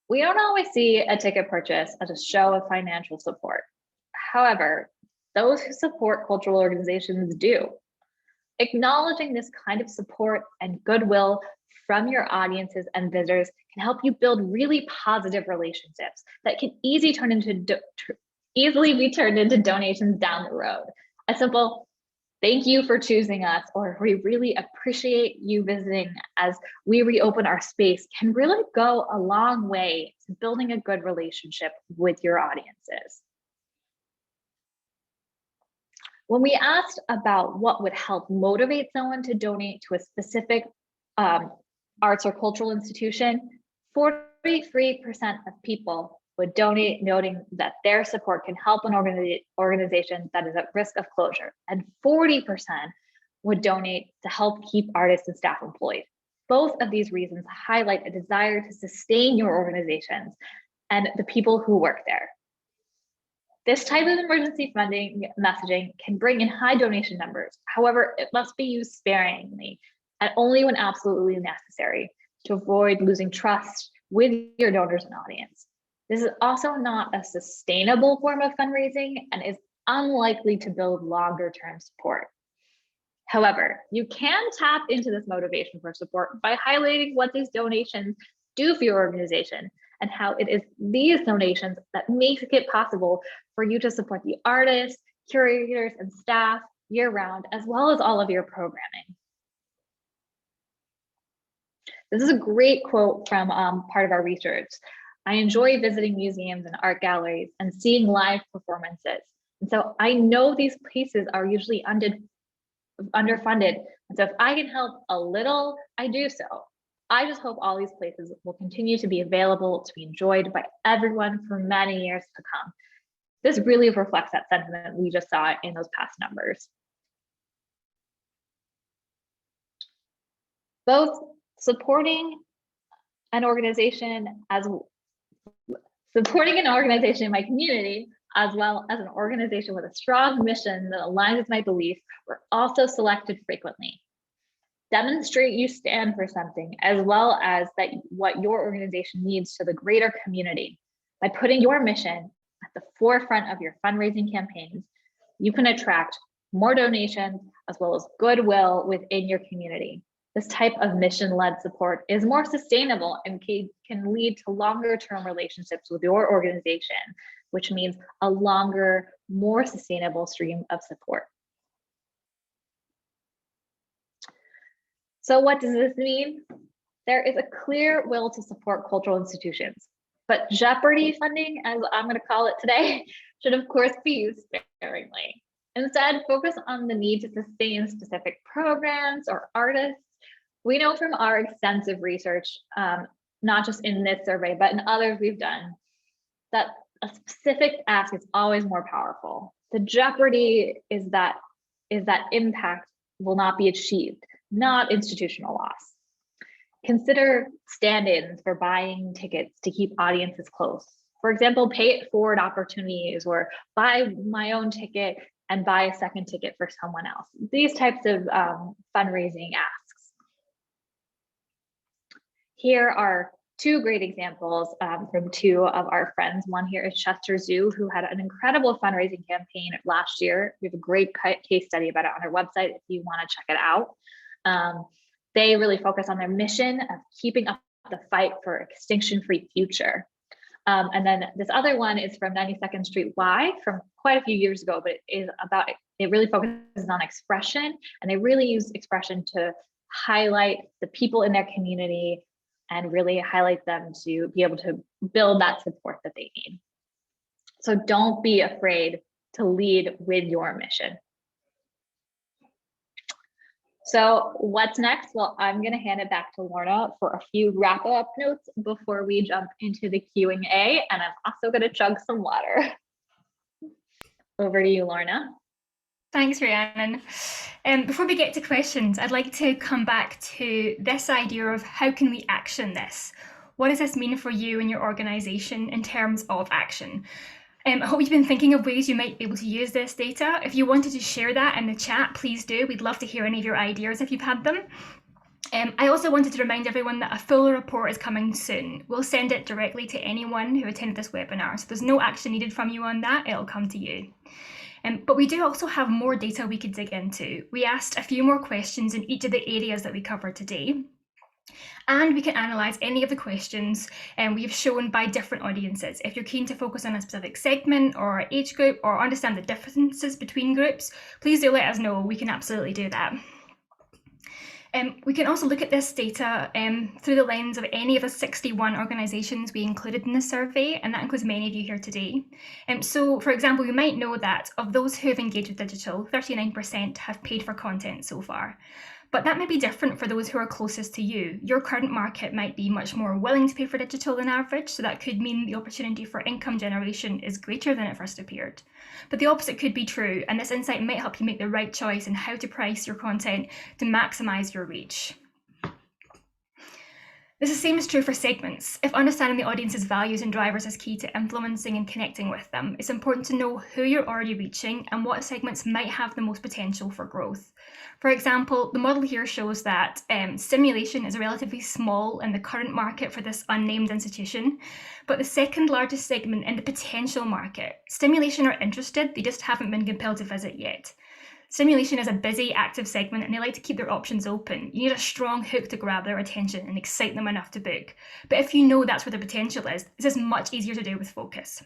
We don't always see a ticket purchase as a show of financial support. However, those who support cultural organizations do. Acknowledging this kind of support and goodwill from your audiences and visitors can help you build really positive relationships that can easily be turned into donations down the road. A simple "thank you for choosing us," or "we really appreciate you visiting as we reopen our space" can really go a long way to building a good relationship with your audiences. When we asked about what would help motivate someone to donate to a specific arts or cultural institution, 43% of people would donate, noting that their support can help an organization that is at risk of closure, and 40% would donate to help keep artists and staff employed. Both of these reasons highlight a desire to sustain your organizations and the people who work there. This type of emergency funding messaging can bring in high donation numbers. However, it must be used sparingly and only when absolutely necessary to avoid losing trust with your donors and audience. This is also not a sustainable form of fundraising and is unlikely to build longer-term support. However, you can tap into this motivation for support by highlighting what these donations do for your organization and how it is these donations that makes it possible for you to support the artists, curators, and staff year-round, as well as all of your programming. This is a great quote from part of our research. "I enjoy visiting museums and art galleries and seeing live performances. And so I know these places are usually underfunded. And so if I can help a little, I do so. I just hope all these places will continue to be available to be enjoyed by everyone for many years to come." This really reflects that sentiment we just saw in those past numbers. Both supporting an organization in my community, as well as an organization with a strong mission that aligns with my beliefs, were also selected frequently. Demonstrate you stand for something, as well as that what your organization needs to the greater community. By putting your mission at the forefront of your fundraising campaigns, you can attract more donations as well as goodwill within your community. This type of mission-led support is more sustainable and can lead to longer-term relationships with your organization, which means a longer, more sustainable stream of support. So what does this mean? There is a clear will to support cultural institutions, but Jeopardy funding, as I'm going to call it today, should of course be used sparingly. Instead, focus on the need to sustain specific programs or artists. We know from our extensive research, not just in this survey, but in others we've done, that a specific ask is always more powerful. The jeopardy is that impact will not be achieved, not institutional loss. Consider stand-ins for buying tickets to keep audiences close. For example, pay it forward opportunities, or buy my own ticket and buy a second ticket for someone else. These types of fundraising asks. Here are two great examples from two of our friends. One here is Chester Zoo, who had an incredible fundraising campaign last year. We have a great case study about it on our website if you want to check it out. They really focus on their mission of keeping up the fight for extinction-free future. And then this other one is from 92nd Street Y from quite a few years ago, but it really focuses on expression, and they really use expression to highlight the people in their community and really highlight them to be able to build that support that they need. So don't be afraid to lead with your mission. So what's next? Well, I'm going to hand it back to Lorna for a few wrap-up notes before we jump into the Q&A, and I'm also going to chug some water. Over to you, Lorna. Thanks, Rhiannon. Before we get to questions, I'd like to come back to this idea of how can we action this? What does this mean for you and your organisation in terms of action? I hope you've been thinking of ways you might be able to use this data. If you wanted to share that in the chat, please do. We'd love to hear any of your ideas if you've had them. I also wanted to remind everyone that a full report is coming soon. We'll send it directly to anyone who attended this webinar, so there's no action needed from you on that, it'll come to you. But we do also have more data we could dig into. We asked a few more questions in each of the areas that we covered today. And we can analyse any of the questions we've shown by different audiences. If you're keen to focus on a specific segment or age group or understand the differences between groups, please do let us know. We can absolutely do that. We can also look at this data through the lens of any of the 61 organisations we included in the survey, and that includes many of you here today. So, for example, you might know that of those who have engaged with digital, 39% have paid for content so far. But that may be different for those who are closest to you. Your current market might be much more willing to pay for digital than average, so that could mean the opportunity for income generation is greater than it first appeared. But the opposite could be true, and this insight might help you make the right choice in how to price your content to maximise your reach. This is the same is true for segments. If understanding the audience's values and drivers is key to influencing and connecting with them, it's important to know who you're already reaching and what segments might have the most potential for growth. For example, the model here shows that stimulation is relatively small in the current market for this unnamed institution, but the second largest segment in the potential market. Stimulation are interested, they just haven't been compelled to visit yet. Stimulation is a busy, active segment, and they like to keep their options open. You need a strong hook to grab their attention and excite them enough to book. But if you know that's where the potential is, this is much easier to do with focus.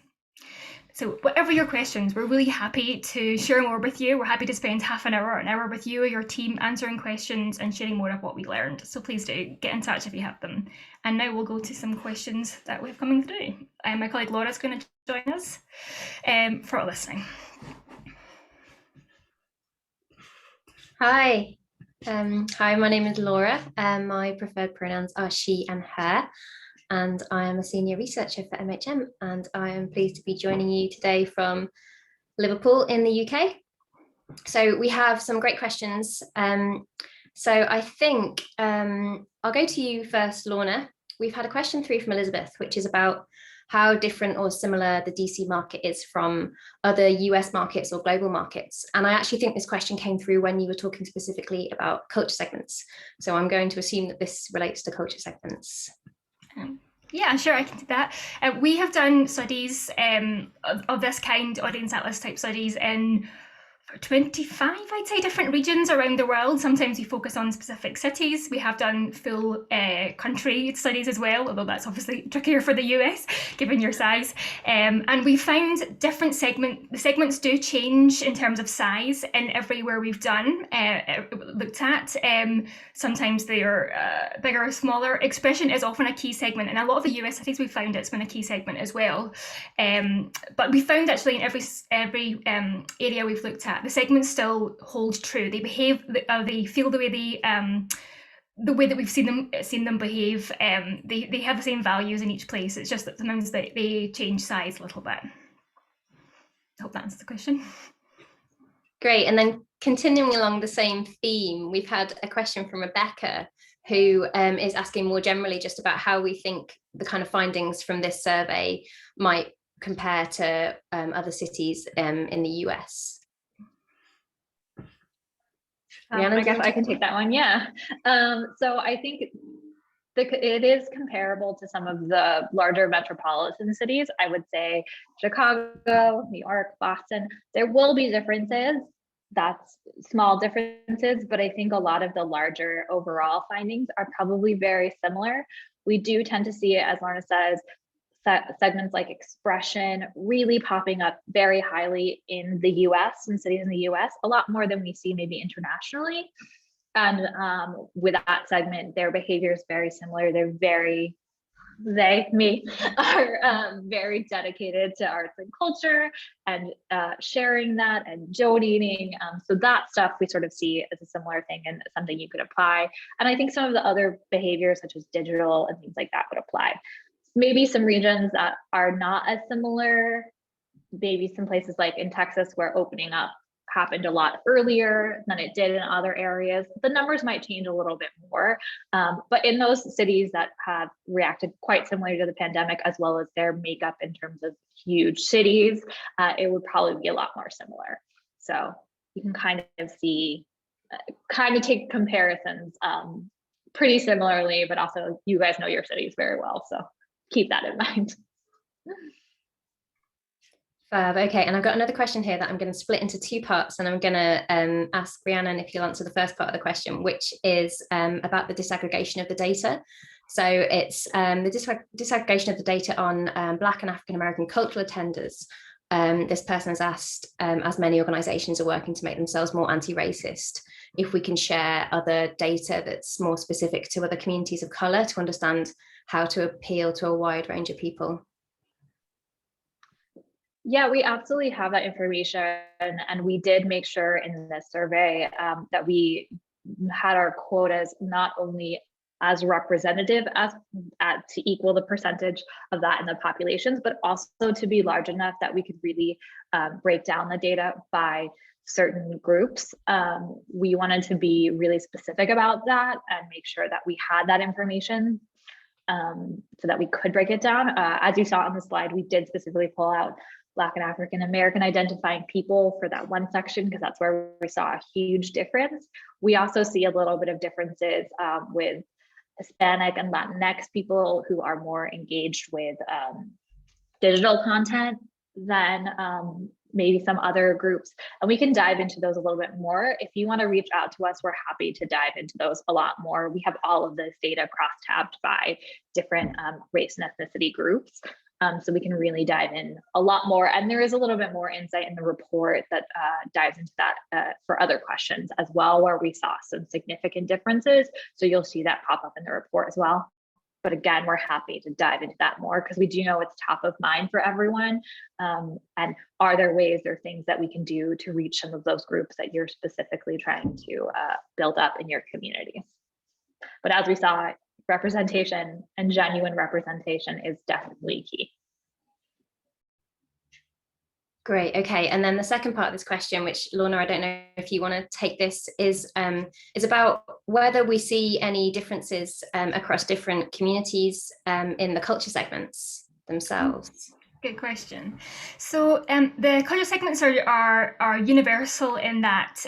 So whatever your questions, we're really happy to share more with you. We're happy to spend half an hour with you or your team answering questions and sharing more of what we learned. So please do get in touch if you have them. And now we'll go to some questions that we have coming through. My colleague Laura's going to join us for listening. Hi. Hi, my name is Laura. My preferred pronouns are she and her, and I am a senior researcher for MHM, and I am pleased to be joining you today from Liverpool in the UK. So we have some great questions. So I think I'll go to you first, Lorna. We've had a question through from Elizabeth, which is about how different or similar the DC market is from other US markets or global markets. And I actually think this question came through when you were talking specifically about culture segments. So I'm going to assume that this relates to culture segments. Yeah, sure, I can do that. We have done studies of this kind, audience atlas type studies in 25, I'd say, different regions around the world. Sometimes we focus on specific cities. We have done full country studies as well, although that's obviously trickier for the US, given your size. And we found different the segments do change in terms of size in everywhere we've done, looked at. Sometimes they are bigger or smaller. Expression is often a key segment. In a lot of the US cities, we found it's been a key segment as well. But we found actually in every area we've looked at, the segments still hold true. They behave, they feel the way that we've seen them behave. They have the same values in each place. It's just that sometimes they change size a little bit. I hope that answers the question. Great. And then continuing along the same theme, we've had a question from Rebecca, who is asking more generally just about how we think the kind of findings from this survey might compare to other cities in the US. I guess I can take that one. Yeah. So I think it is comparable to some of the larger metropolitan cities. I would say Chicago, New York, Boston. There will be differences. That's small differences, but I think a lot of the larger overall findings are probably very similar. We do tend to see it, as Lorna says, segments like expression really popping up very highly in the US, in cities in the US, a lot more than we see maybe internationally. And with that segment, their behavior is very similar. Me are very dedicated to arts and culture and sharing that and donating. So that stuff we sort of see as a similar thing and something you could apply. And I think some of the other behaviors such as digital and things like that would apply. Maybe some regions that are not as similar, maybe some places like in Texas where opening up happened a lot earlier than it did in other areas. The numbers might change a little bit more, but in those cities that have reacted quite similarly to the pandemic, as well as their makeup in terms of huge cities, it would probably be a lot more similar. So you can kind of see, kind of take comparisons pretty similarly, but also you guys know your cities very well, so keep that in mind. Okay, and I've got another question here that I'm going to split into two parts, and I'm going to ask Rhiannon if you'll answer the first part of the question, which is about the disaggregation of the data. So it's the disaggregation of the data on Black and African American cultural attenders. This person has asked, as many organisations are working to make themselves more anti-racist, if we can share other data that's more specific to other communities of colour to understand how to appeal to a wide range of people. Yeah, we absolutely have that information, and we did make sure in this survey that we had our quotas not only as representative as to equal the percentage of that in the populations, but also to be large enough that we could really break down the data by certain groups. We wanted to be really specific about that and make sure that we had that information so that we could break it down. As you saw on the slide, we did specifically pull out Black and African American identifying people for that one section, because that's where we saw a huge difference. We also see a little bit of differences with Hispanic and Latinx people who are more engaged with digital content than maybe some other groups. And we can dive into those a little bit more. If you want to reach out to us, we're happy to dive into those a lot more. We have all of this data cross-tabbed by different race and ethnicity groups. So we can really dive in a lot more. And there is a little bit more insight in the report that dives into that for other questions as well, where we saw some significant differences. So you'll see that pop up in the report as well. But again, we're happy to dive into that more because we do know it's top of mind for everyone. And are there ways or things that we can do to reach some of those groups that you're specifically trying to build up in your communities? But as we saw, representation and genuine representation is definitely key. Great. Okay. And then the second part of this question, which Lorna, I don't know if you want to take this, is about whether we see any differences across different communities in the culture segments themselves. Good question. So the culture segments are universal in that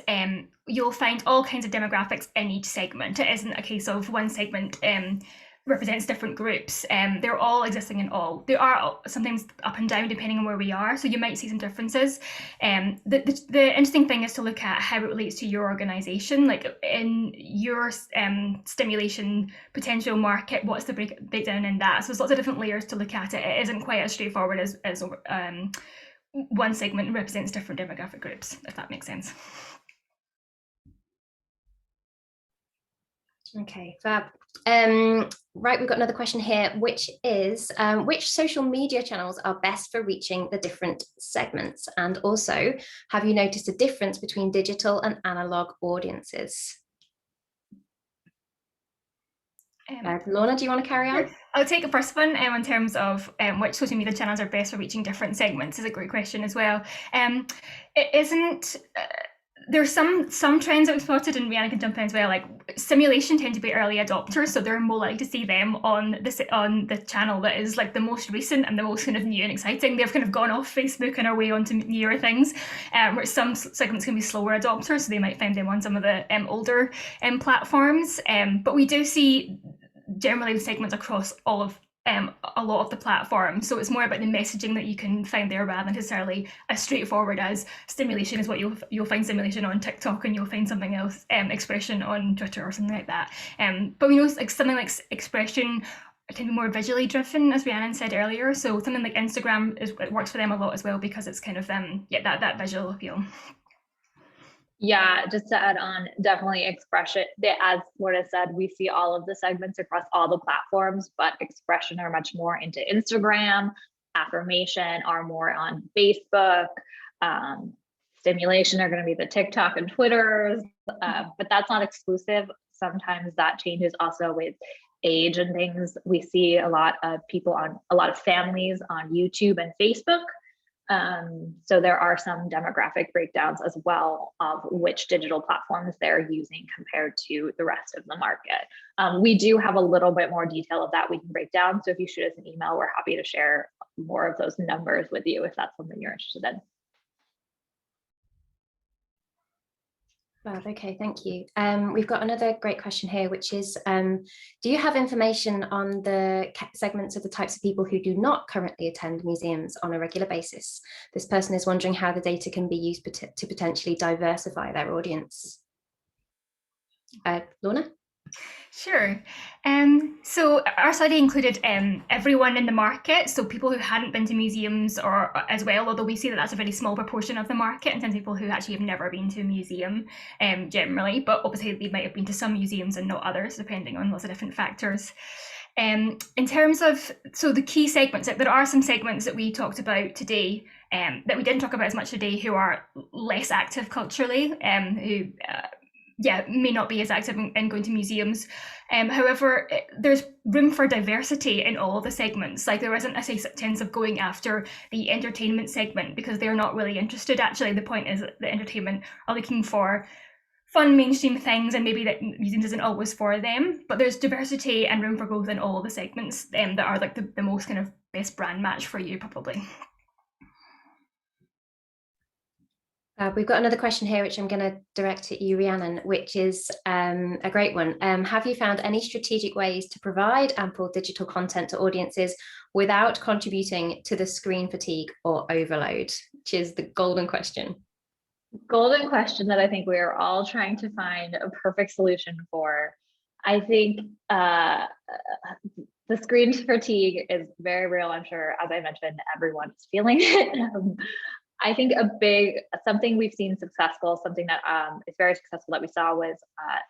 you'll find all kinds of demographics in each segment. It isn't a case of one segment represents different groups. They're all existing in all. They are sometimes up and down depending on where we are, so you might see some differences. The interesting thing is to look at how it relates to your organisation, like in your stimulation potential market, what's the breakdown in that? So there's lots of different layers to look at it. It isn't quite as straightforward as one segment represents different demographic groups, if that makes sense. Okay, fab. Right, we've got another question here, which is which social media channels are best for reaching the different segments? And also, have you noticed a difference between digital and analog audiences? Lorna, do you want to carry on? I'll take the first one in terms of which social media channels are best for reaching different segments. Is a great question as well. It isn't. There's some trends that we've spotted, and Rhiannon can jump in as well. Like simulation tend to be early adopters, so they're more likely to see them on the channel that is like the most recent and the most kind of new and exciting. They've kind of gone off Facebook and are way onto newer things. Where some segments can be slower adopters, so they might find them on some of the older platforms. But we do see generally the segments across all of a lot of the platforms, so it's more about the messaging that you can find there rather than necessarily as straightforward as stimulation is what you'll find stimulation on TikTok and you'll find something else expression on Twitter or something like that. But we know like something like expression tend to be more visually driven, as Rhiannon said earlier. So something like Instagram it works for them a lot as well because it's kind of that visual appeal. Yeah, just to add on, definitely expression. As Lorna said, we see all of the segments across all the platforms, but expression are much more into Instagram. Affirmation are more on Facebook. Stimulation are going to be the TikTok and Twitters, but that's not exclusive. Sometimes that changes also with age and things. We see a lot of families on YouTube and Facebook. So there are some demographic breakdowns as well of which digital platforms they're using compared to the rest of the market. We do have a little bit more detail of that we can break down. So if you shoot us an email, we're happy to share more of those numbers with you if that's something you're interested in. Wow, okay, thank you. We've got another great question here, which is, do you have information on the segments of the types of people who do not currently attend museums on a regular basis? This person is wondering how the data can be used to potentially diversify their audience. Lorna? Sure. So our study included everyone in the market, so people who hadn't been to museums or as well, although we see that that's a very small proportion of the market in terms of people who actually have never been to a museum generally, but obviously they might have been to some museums and not others, depending on lots of different factors. In terms of, so the key segments, there are some segments that we talked about today that we didn't talk about as much today who are less active culturally, who may not be as active in going to museums. However, there's room for diversity in all the segments. Like there isn't a sense of going after the entertainment segment because they're not really interested. Actually, the point is that the entertainment are looking for fun mainstream things, and maybe that museums isn't always for them. But there's diversity and room for growth in all the segments that are like the most kind of best brand match for you, probably. We've got another question here, which I'm going to direct at you, Rhiannon, which is a great one. Have you found any strategic ways to provide ample digital content to audiences without contributing to the screen fatigue or overload? Which is the golden question. Golden question that I think we are all trying to find a perfect solution for. I think the screen fatigue is very real. I'm sure, as I mentioned, everyone is feeling it. I think something we've seen successful, something that is very successful that we saw was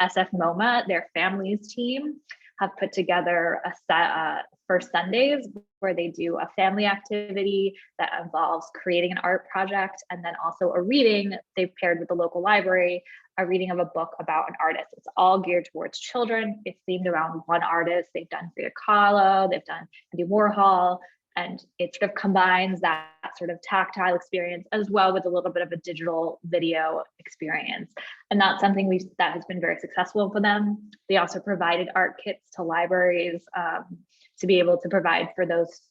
SF MoMA, their families team, have put together a set for Sundays where they do a family activity that involves creating an art project and then also a reading. They've paired with the local library, a reading of a book about an artist. It's all geared towards children. It's themed around one artist. They've done Frida Kahlo, they've done Andy Warhol, and it sort of combines that sort of tactile experience as well with a little bit of a digital video experience. And that's something that has been very successful for them. They also provided art kits to libraries to be able to provide for those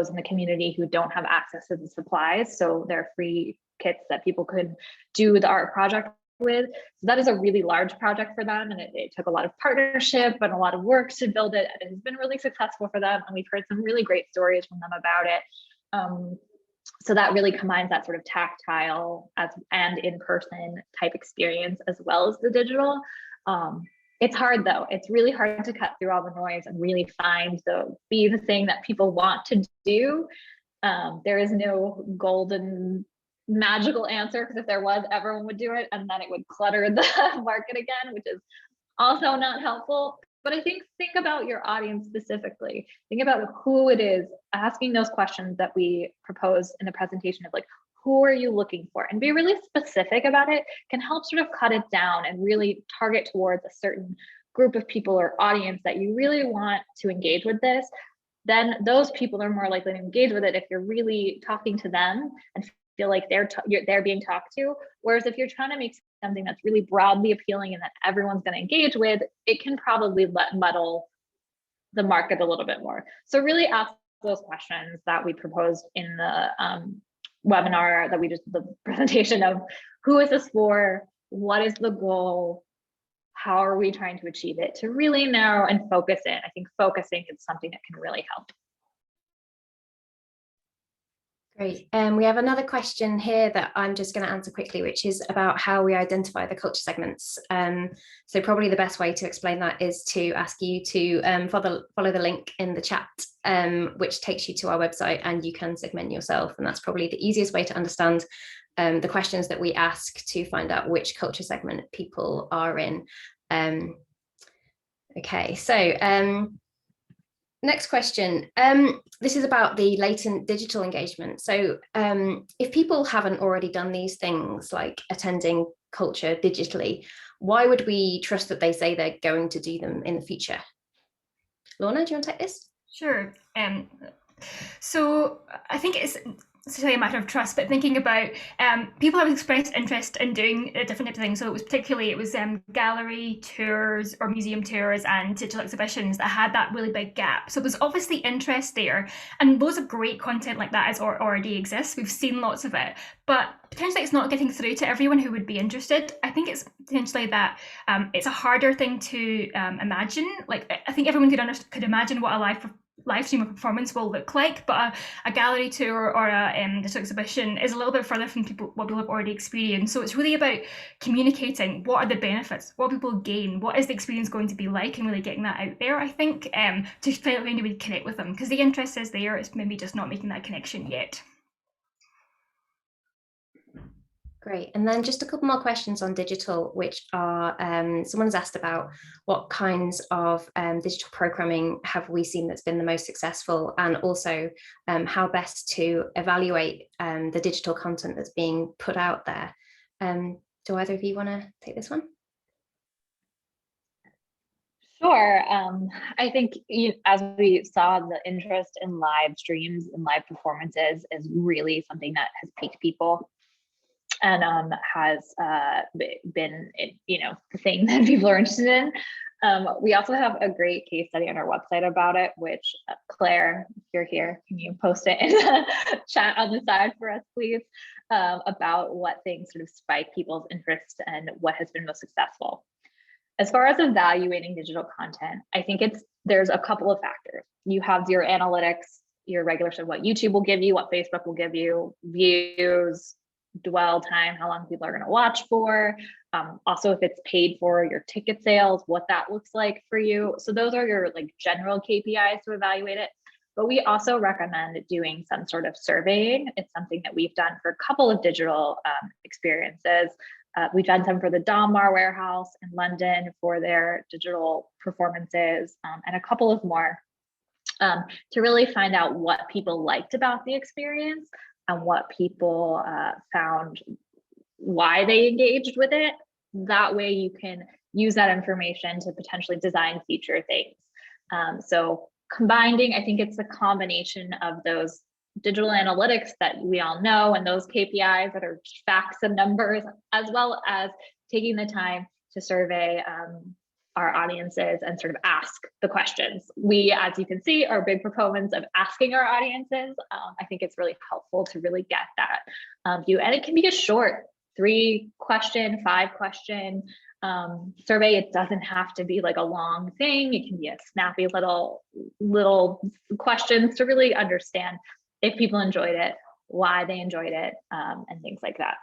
in the community who don't have access to the supplies. So they're free kits that people could do the art project with. So that is a really large project for them, and it took a lot of partnership and a lot of work to build it. It has been really successful for them, and we've heard some really great stories from them about it. So that really combines that sort of tactile and in-person type experience as well as the digital. It's hard though. It's really hard to cut through all the noise and really find the thing that people want to do. There is no golden magical answer, because if there was, everyone would do it and then it would clutter the market again, which is also not helpful. But I think about your audience specifically. Think about who it is, asking those questions that we proposed in the presentation of like, who are you looking for? And be really specific about it can help sort of cut it down and really target towards a certain group of people or audience that you really want to engage with this. Then those people are more likely to engage with it if you're really talking to them and feel like they're being talked to. Whereas if you're trying to make something that's really broadly appealing and that everyone's going to engage with, it can probably muddle the market a little bit more. So really ask those questions that we proposed in the webinar that the presentation of who is this for, what is the goal, how are we trying to achieve it, to really narrow and focus in. I think focusing is something that can really help. Great. We have another question here that I'm just going to answer quickly, which is about how we identify the culture segments. So probably the best way to explain that is to ask you to follow the link in the chat, which takes you to our website, and you can segment yourself. And that's probably the easiest way to understand the questions that we ask to find out which culture segment people are in. Okay, so next question. This is about the latent digital engagement. So if people haven't already done these things like attending culture digitally, why would we trust that they say they're going to do them in the future? Lorna, do you want to take this? Sure. So I think it's necessarily a matter of trust, but thinking about people have expressed interest in doing different types of things. So it was gallery tours or museum tours and digital exhibitions that had that really big gap. So there's obviously interest there, and loads of great content like that is already exists. We've seen lots of it, but potentially it's not getting through to everyone who would be interested. I think it's potentially that it's a harder thing to imagine. Like I think everyone could imagine what a live stream of performance will look like, but a gallery tour or a digital exhibition is a little bit further from what people have already experienced. So it's really about communicating what are the benefits, what people gain, what is the experience going to be like, and really getting that out there, I think, to find a way to connect with them, because the interest is there, it's maybe just not making that connection yet. Great. And then just a couple more questions on digital, which are, someone's asked about what kinds of digital programming have we seen that's been the most successful, and also how best to evaluate the digital content that's being put out there. Do either of you want to take this one? Sure. I think as we saw, the interest in live streams and live performances is really something that has piqued people, and has been, the thing that people are interested in. We also have a great case study on our website about it, which Claire, if you're here, can you post it in the chat on the side for us, please, about what things sort of spike people's interest and what has been most successful. As far as evaluating digital content, I think there's a couple of factors. You have your analytics, your regular stuff, what YouTube will give you, what Facebook will give you, views, dwell time, how long people are going to watch for. Also, if it's paid for, your ticket sales, what that looks like for you. So those are your like general KPIs to evaluate it. But we also recommend doing some sort of surveying. It's something that we've done for a couple of digital experiences. We've done some for the Donmar warehouse in London for their digital performances, and a couple of more, to really find out what people liked about the experience and what people found, why they engaged with it. That way you can use that information to potentially design future things. So combining, I think it's a combination of those digital analytics that we all know and those KPIs that are facts and numbers, as well as taking the time to survey our audiences and sort of ask the questions. We, as you can see, are big proponents of asking our audiences. I think it's really helpful to really get that view. And it can be a short 3-question, 5-question survey. It doesn't have to be like a long thing. It can be a snappy little questions to really understand if people enjoyed it, why they enjoyed it, and things like that.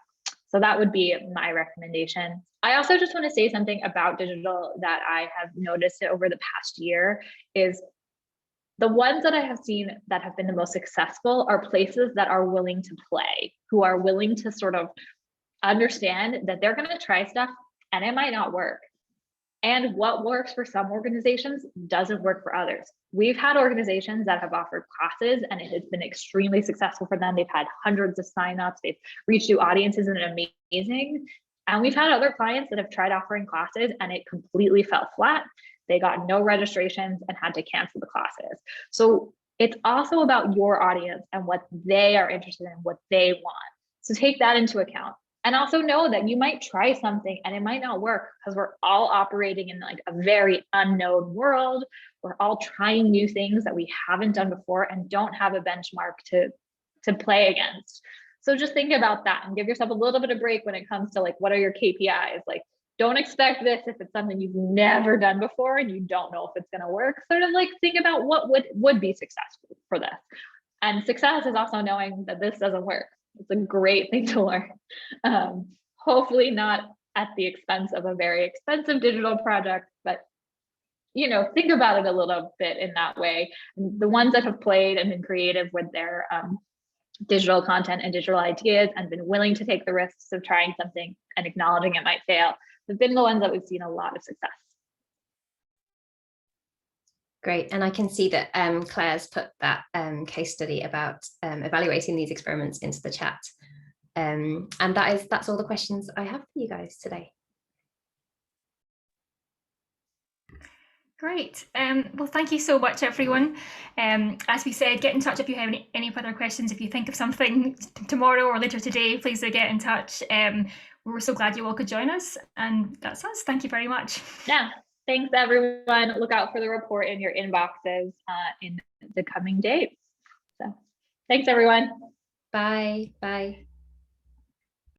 So that would be my recommendation. I also just want to say something about digital that I have noticed over the past year is the ones that I have seen that have been the most successful are places that are willing to play, who are willing to sort of understand that they're going to try stuff and it might not work. And what works for some organizations doesn't work for others. We've had organizations that have offered classes and it has been extremely successful for them. They've had hundreds of signups. They've reached new audiences and amazing. And we've had other clients that have tried offering classes and it completely fell flat. They got no registrations and had to cancel the classes. So it's also about your audience and what they are interested in, what they want. So take that into account. And also know that you might try something and it might not work, because we're all operating in like a very unknown world. We're all trying new things that we haven't done before and don't have a benchmark to play against. So just think about that and give yourself a little bit of break when it comes to like, what are your KPIs? Like, don't expect this if it's something you've never done before and you don't know if it's going to work. Sort of like think about what would be successful for this. And success is also knowing that this doesn't work. It's a great thing to learn. Hopefully not at the expense of a very expensive digital project, but think about it a little bit in that way. And the ones that have played and been creative with their digital content and digital ideas and been willing to take the risks of trying something and acknowledging it might fail have been the ones that we've seen a lot of success. Great, and I can see that Claire's put that case study about evaluating these experiments into the chat. And that's all the questions I have for you guys today. Great. Well, thank you so much, everyone. As we said, get in touch if you have any further questions. If you think of something tomorrow or later today, please do get in touch. We're so glad you all could join us. And that's us. Thank you very much. Yeah. Thanks, everyone. Look out for the report in your inboxes in the coming days. So thanks, everyone. Bye. Bye.